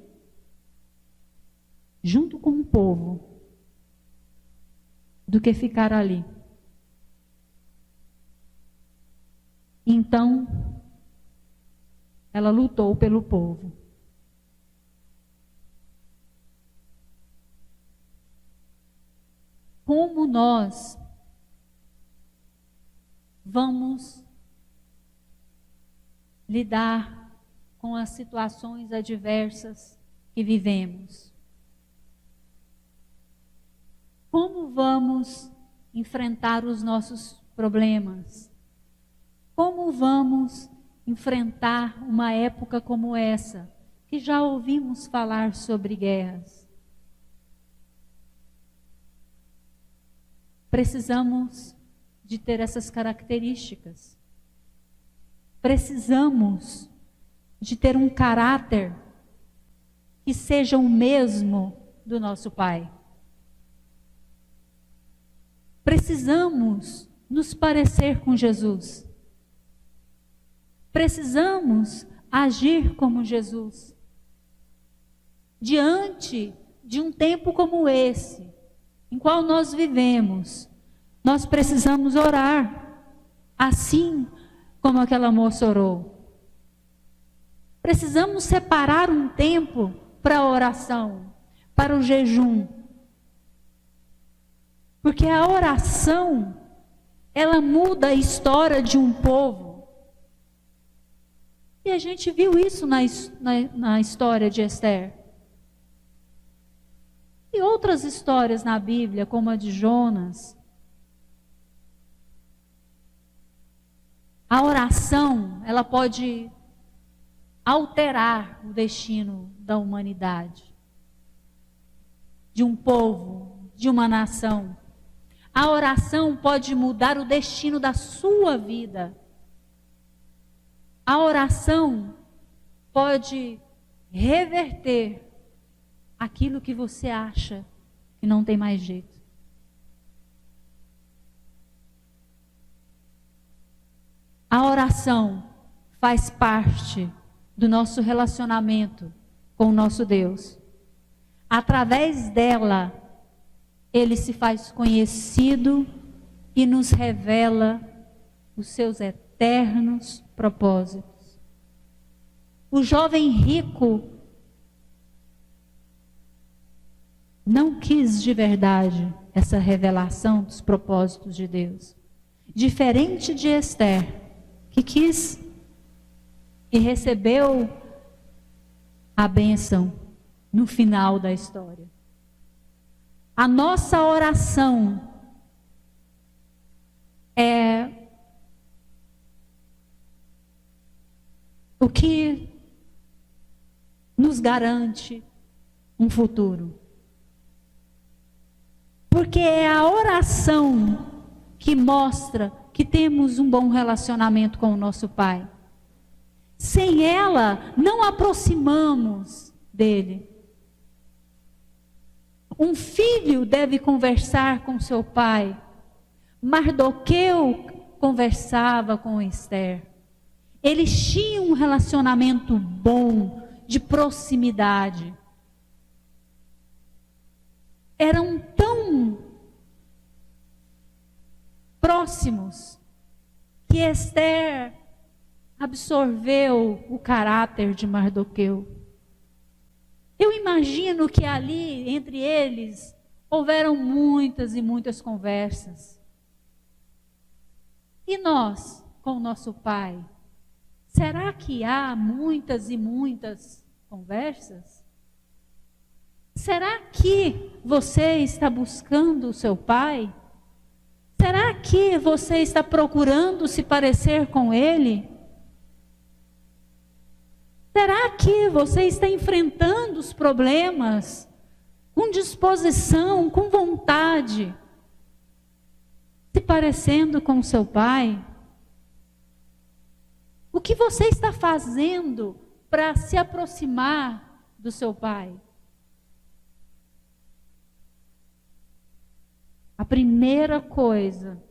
junto com o povo do que ficar ali. Então, ela lutou pelo povo. Como nós vamos lidar com as situações adversas que vivemos? Como vamos enfrentar os nossos problemas? Como vamos enfrentar uma época como essa, que já ouvimos falar sobre guerras? Precisamos de ter essas características. Precisamos de ter um caráter que seja o mesmo do nosso Pai. Precisamos nos parecer com Jesus. Precisamos agir como Jesus. Diante de um tempo como esse, em qual nós vivemos, nós precisamos orar, assim como aquela moça orou. Precisamos separar um tempo para a oração, para o jejum. Porque a oração, ela muda a história de um povo. E a gente viu isso na história de Esther. E outras histórias na Bíblia, como a de Jonas. A oração, ela pode alterar o destino da humanidade, de um povo, de uma nação. A oração pode mudar o destino da sua vida. A oração pode reverter aquilo que você acha que não tem mais jeito. A oração faz parte do nosso relacionamento com o nosso Deus. Através dela, Ele se faz conhecido e nos revela os seus eternos propósitos. O jovem rico não quis de verdade essa revelação dos propósitos de Deus. Diferente de Esther, que quis e recebeu a bênção no final da história. A nossa oração é o que nos garante um futuro. Porque é a oração que mostra que temos um bom relacionamento com o nosso Pai. Sem ela, não aproximamos dele. Um filho deve conversar com seu pai. Mardoqueu conversava com Esther. Eles tinham um relacionamento bom, de proximidade. próximos que Esther absorveu o caráter de Mardoqueu. Eu imagino que ali, entre eles, houveram muitas e muitas conversas. E nós, com o nosso pai, será que há muitas e muitas conversas? Será que você está buscando o seu pai? Será que você está procurando se parecer com ele? Será que você está enfrentando os problemas com disposição, com vontade, se parecendo com o seu pai? O que você está fazendo para se aproximar do seu pai? A primeira coisa,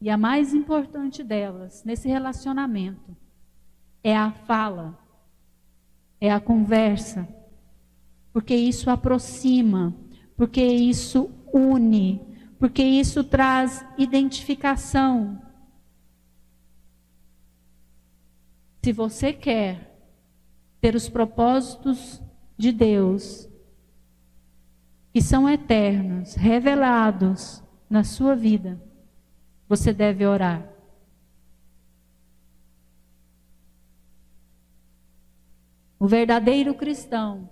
e a mais importante delas, nesse relacionamento, é a fala, é a conversa, porque isso aproxima, porque isso une, porque isso traz identificação. Se você quer ter os propósitos de Deus, que são eternos, revelados na sua vida, você deve orar. O verdadeiro cristão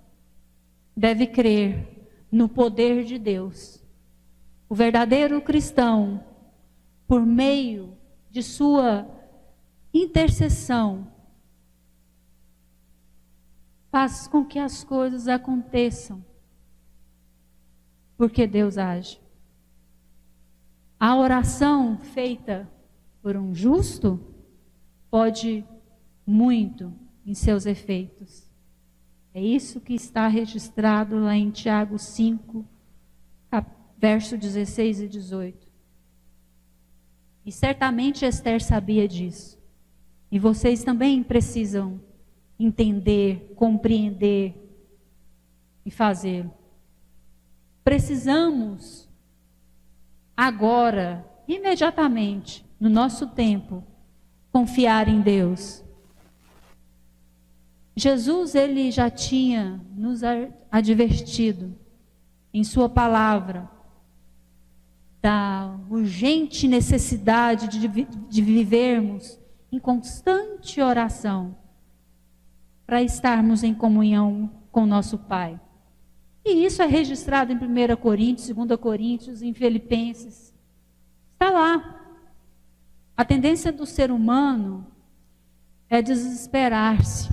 deve crer no poder de Deus. O verdadeiro cristão, por meio de sua intercessão, faz com que as coisas aconteçam, porque Deus age. A oração feita por um justo pode muito em seus efeitos. É isso que está registrado lá em Tiago 5, verso 16 e 18. E certamente Esther sabia disso. E vocês também precisam entender, compreender e fazê-lo. Precisamos agora, imediatamente, no nosso tempo, confiar em Deus. Jesus, ele já tinha nos advertido em sua palavra da urgente necessidade de vivermos em constante oração para estarmos em comunhão com nosso Pai. E isso é registrado em 1 Coríntios, 2 Coríntios, em Filipenses. Está lá. A tendência do ser humano é desesperar-se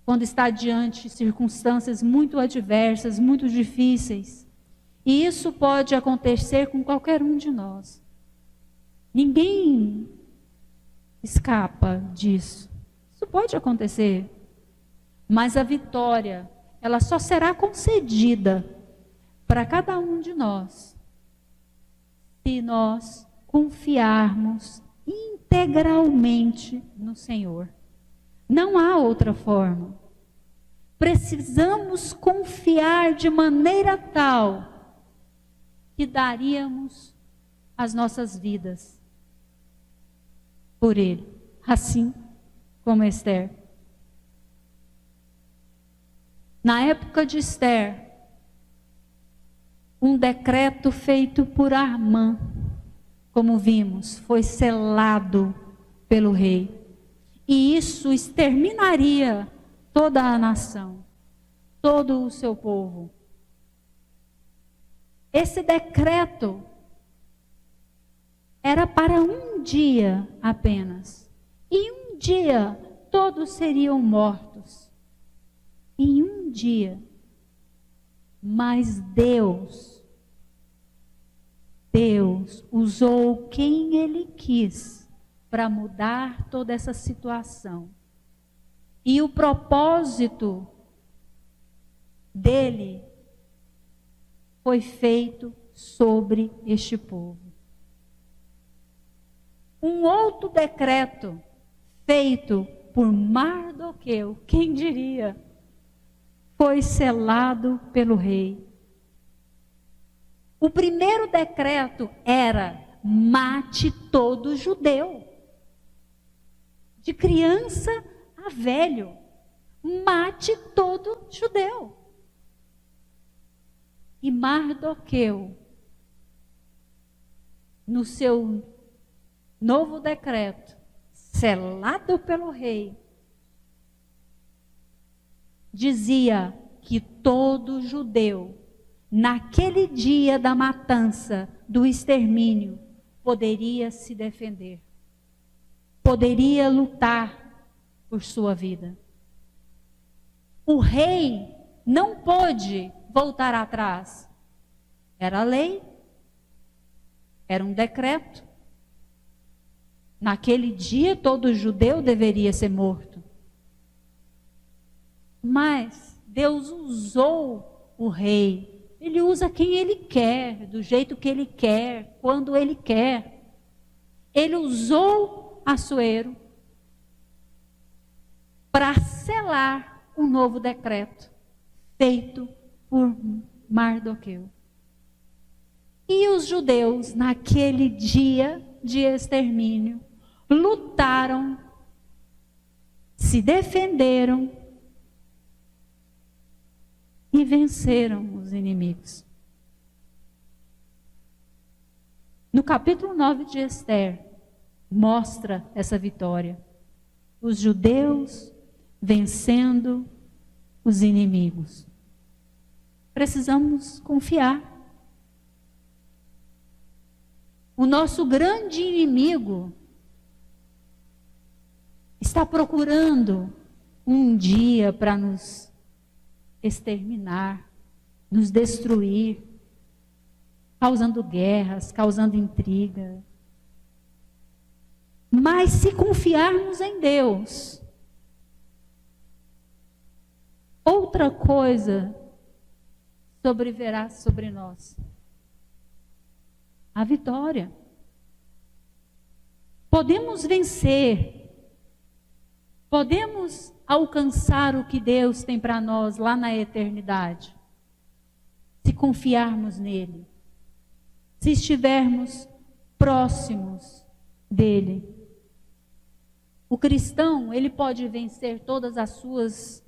quando está diante de circunstâncias muito adversas, muito difíceis. E isso pode acontecer com qualquer um de nós. Ninguém escapa disso. Isso pode acontecer. Mas a vitória, ela só será concedida para cada um de nós se nós confiarmos integralmente no Senhor. Não há outra forma. Precisamos confiar de maneira tal que daríamos as nossas vidas por Ele, assim como Esther. Na época de Esther, um decreto feito por Amã, como vimos, foi selado pelo rei. E isso exterminaria toda a nação, todo o seu povo. Esse decreto era para um dia apenas. E um dia todos seriam mortos. Em um dia. Mas Deus usou quem Ele quis para mudar toda essa situação. E o propósito dele foi feito sobre este povo. Um outro decreto feito por Mardoqueu, quem diria, foi selado pelo rei. O primeiro decreto era mate todo judeu, de criança a velho, mate todo judeu. E Mardoqueu, no seu novo decreto, selado pelo rei, dizia que todo judeu, naquele dia da matança, do extermínio, poderia se defender, poderia lutar por sua vida. O rei não pôde voltar atrás. Era lei, era um decreto. Naquele dia, todo judeu deveria ser morto. Mas Deus usou o rei. Ele usa quem ele quer, do jeito que ele quer, quando ele quer. Ele usou Assuero para selar um novo decreto feito por Mardoqueu. E os judeus, naquele dia de extermínio, lutaram, se defenderam e venceram os inimigos. No capítulo 9 de Esther, mostra essa vitória. Os judeus vencendo os inimigos. Precisamos confiar. O nosso grande inimigo está procurando um dia para nos exterminar, nos destruir, causando guerras, causando intriga. Mas se confiarmos em Deus, outra coisa sobrevirá sobre nós. A vitória. Podemos vencer. Podemos alcançar o que Deus tem para nós lá na eternidade. Se confiarmos nele. Se estivermos próximos dele. O cristão, ele pode vencer todas as suas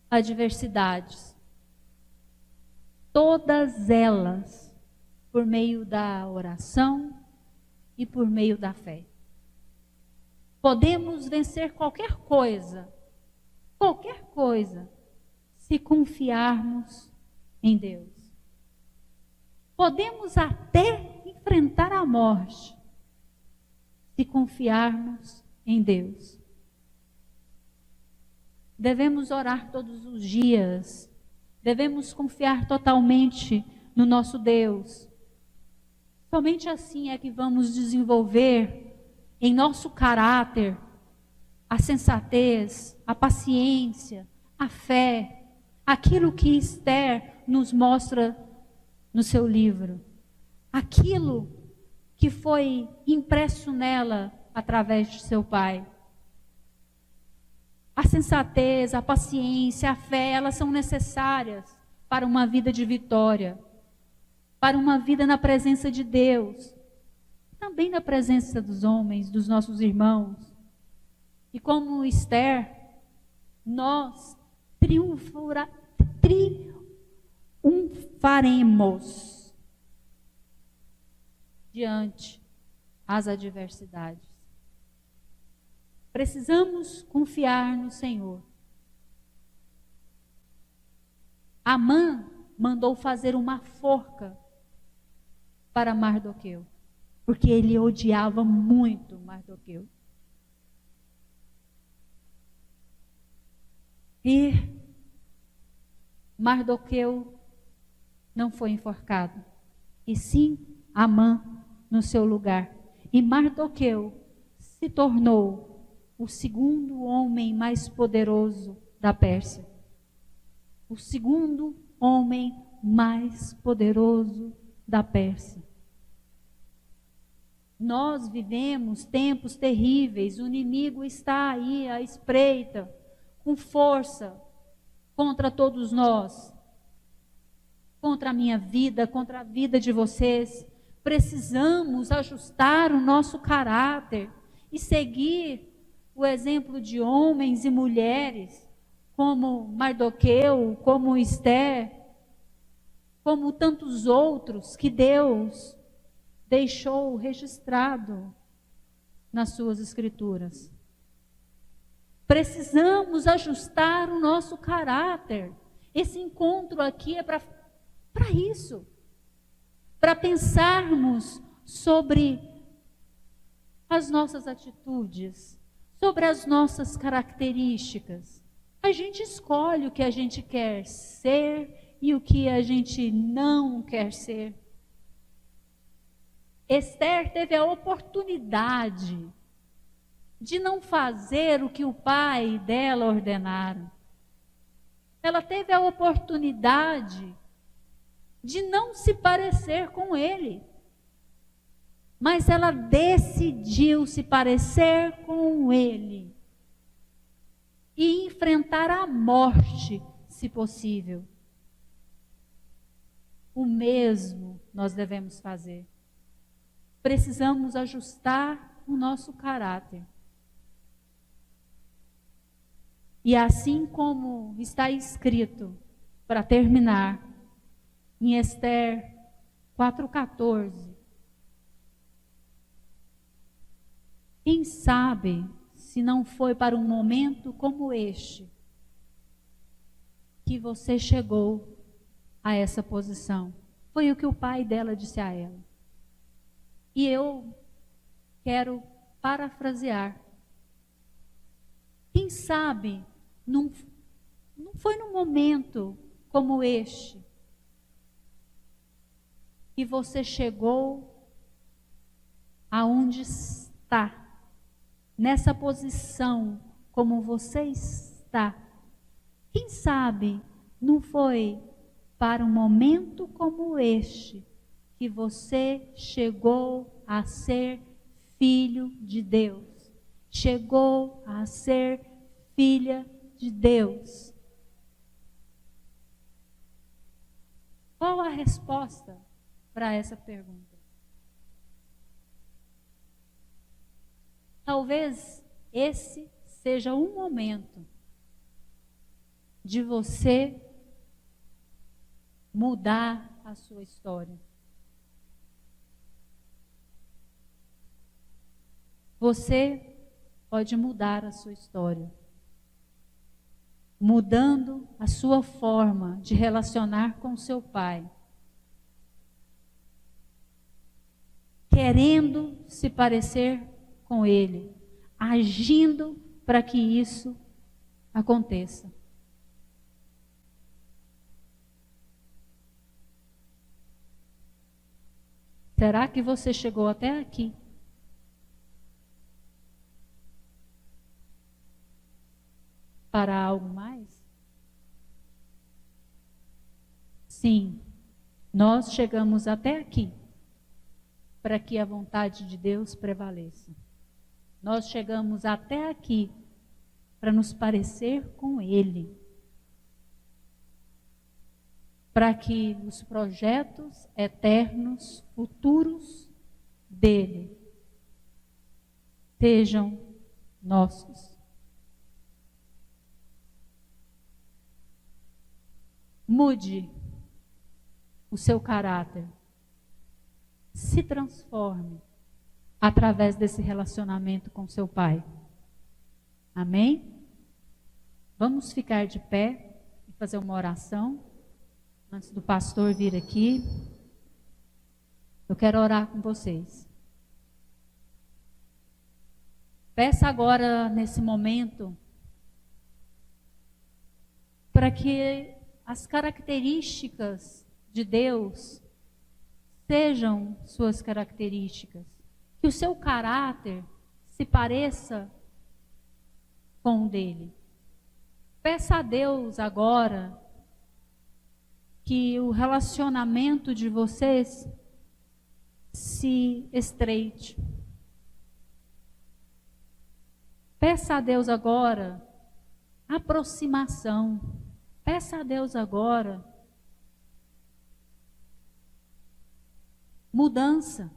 adversidades. Todas elas por meio da oração e por meio da fé. Podemos vencer qualquer coisa, se confiarmos em Deus. Podemos até enfrentar a morte, se confiarmos em Deus. Devemos orar todos os dias, devemos confiar totalmente no nosso Deus. Somente assim é que vamos desenvolver em nosso caráter a sensatez, a paciência, a fé, aquilo que Esther nos mostra no seu livro, aquilo que foi impresso nela através de seu pai. A sensatez, a paciência, a fé, elas são necessárias para uma vida de vitória, para uma vida na presença de Deus, também na presença dos homens, dos nossos irmãos. E como Esther, nós triunfaremos diante as adversidades. Precisamos confiar no Senhor. Amã mandou fazer uma forca para Mardoqueu, porque ele odiava muito Mardoqueu. E Mardoqueu não foi enforcado, e sim Amã no seu lugar. E Mardoqueu se tornou o segundo homem mais poderoso da Pérsia. O segundo homem mais poderoso da Pérsia. Nós vivemos tempos terríveis, o inimigo está aí à espreita, com força, contra todos nós, contra a minha vida, contra a vida de vocês, precisamos ajustar o nosso caráter e seguir o exemplo de homens e mulheres, como Mardoqueu, como Esther, como tantos outros que Deus deixou registrado nas suas escrituras. Precisamos ajustar o nosso caráter. Esse encontro aqui é para isso. Para pensarmos sobre as nossas atitudes, sobre as nossas características. A gente escolhe o que a gente quer ser e o que a gente não quer ser. Esther teve a oportunidade de não fazer o que o pai dela ordenara. Ela teve a oportunidade de não se parecer com ele. Mas ela decidiu se parecer com ele e enfrentar a morte, se possível. O mesmo nós devemos fazer. Precisamos ajustar o nosso caráter. E assim como está escrito, para terminar, em Esther 4,14, quem sabe se não foi para um momento como este que você chegou a essa posição. Foi o que o pai dela disse a ela. E eu quero parafrasear. Quem sabe não foi num momento como este que você chegou aonde está, nessa posição como você está. Quem sabe não foi para um momento como este que você chegou a ser filho de Deus, chegou a ser filha de Deus. Qual a resposta para essa pergunta? Talvez esse seja um momento de você mudar a sua história. Você pode mudar a sua história, mudando a sua forma de relacionar com seu pai, querendo se parecer com ele, agindo para que isso aconteça. Será que você chegou até aqui? Para algo mais? Sim, nós chegamos até aqui para que a vontade de Deus prevaleça. Nós chegamos até aqui para nos parecer com Ele, para que os projetos eternos, futuros dele sejam nossos. Mude o seu caráter. Se transforme através desse relacionamento com seu pai. Amém? Vamos ficar de pé e fazer uma oração antes do pastor vir aqui. Eu quero orar com vocês. Peça agora, nesse momento, para que as características de Deus sejam suas características. Que o seu caráter se pareça com o dele. Peça a Deus agora que o relacionamento de vocês se estreite. Peça a Deus agora aproximação. Peça a Deus agora mudança.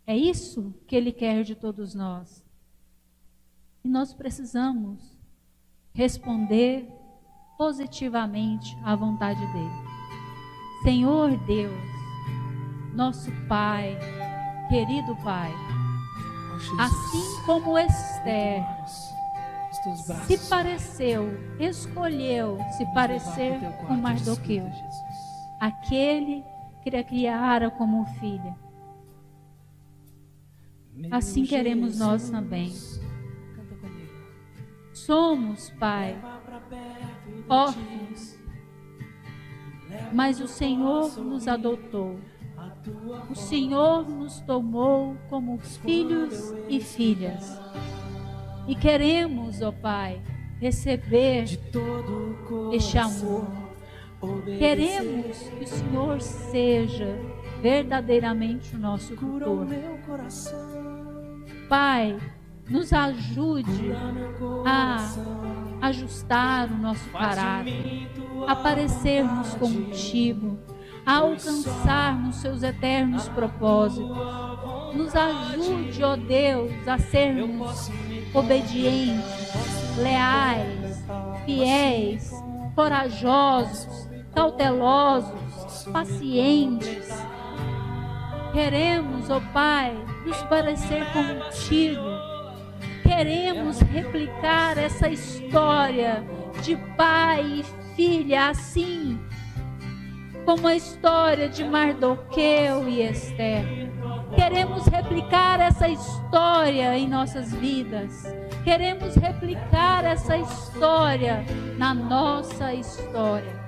É isso que Ele quer de todos nós. E nós precisamos responder positivamente à vontade dEle. Senhor Deus, nosso Pai, querido Pai, assim como Esther escolheu se parecer com Mardoqueu, aquele que a criara como filha, assim queremos nós também. Somos, Pai, órfãos, mas o Senhor nos adotou. O Senhor nos tomou como filhos e filhas. E queremos, ó Pai, receber este amor. Queremos que o Senhor seja verdadeiramente o nosso tutor. Pai, nos ajude a ajustar o nosso caráter, a parecermos contigo, a alcançarmos seus eternos propósitos. Nos ajude, ó Deus, a sermos obedientes, leais, fiéis, corajosos, cautelosos, pacientes. Queremos, ó Pai, nos parecer contigo. Queremos replicar essa história de pai e filha, assim como a história de Mardoqueu e Esther. Queremos replicar essa história em nossas vidas. Queremos replicar essa história na nossa história.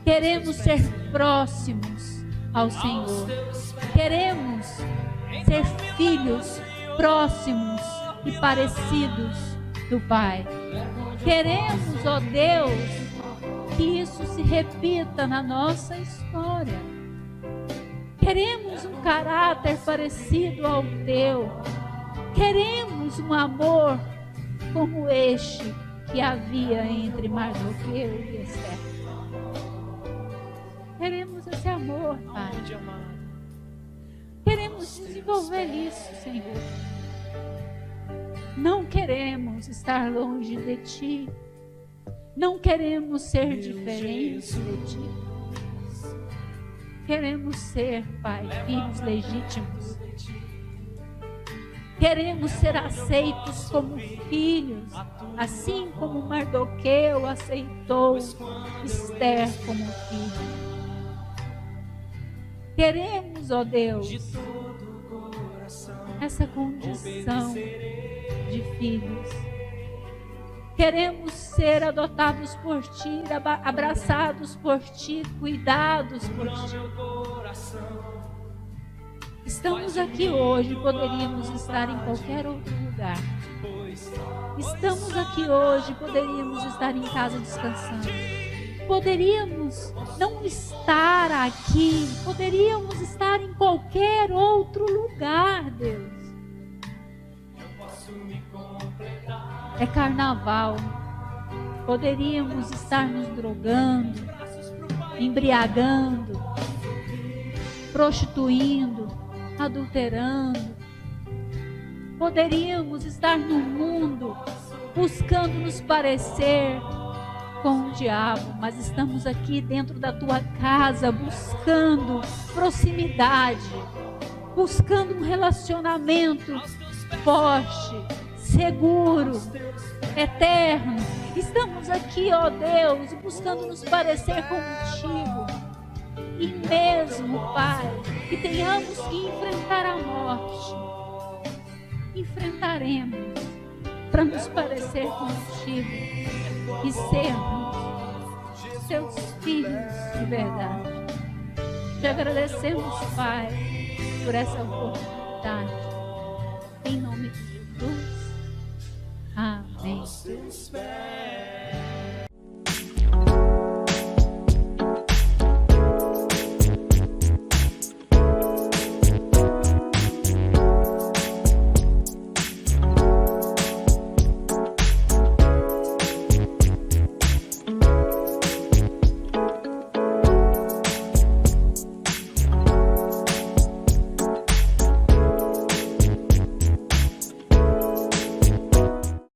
Queremos ser próximos ao Senhor. Queremos ser filhos próximos e parecidos do Pai. Queremos, ó Deus, que isso se repita na nossa história. Queremos um caráter parecido ao teu. Queremos um amor como este que havia entre Mardoqueu e Esther. Queremos esse amor, Pai. Queremos desenvolver isso, Senhor. Não queremos estar longe de Ti. Não queremos ser diferentes de Ti. Queremos ser, Pai, filhos legítimos. Queremos ser aceitos como filhos, assim como Mardoqueu aceitou Esther como filha. Queremos, ó Deus, essa condição de filhos. Queremos ser adotados por Ti, abraçados por Ti, cuidados por Ti. Estamos aqui hoje, poderíamos estar em qualquer outro lugar. Estamos aqui hoje, poderíamos estar em casa descansando. Poderíamos não estar aqui, poderíamos estar em qualquer outro lugar, Deus. É carnaval. Poderíamos estar nos drogando, embriagando, prostituindo, adulterando. Poderíamos estar no mundo buscando nos parecer com o diabo, mas estamos aqui dentro da tua casa buscando proximidade, buscando um relacionamento forte, seguro, eterno. Estamos aqui, ó Deus, buscando nos parecer contigo. E mesmo, Pai, que tenhamos que enfrentar a morte, enfrentaremos para nos parecer contigo e sermos seus filhos de verdade. Te agradecemos, Pai, por essa oportunidade. Em nome de Jesus. Amém.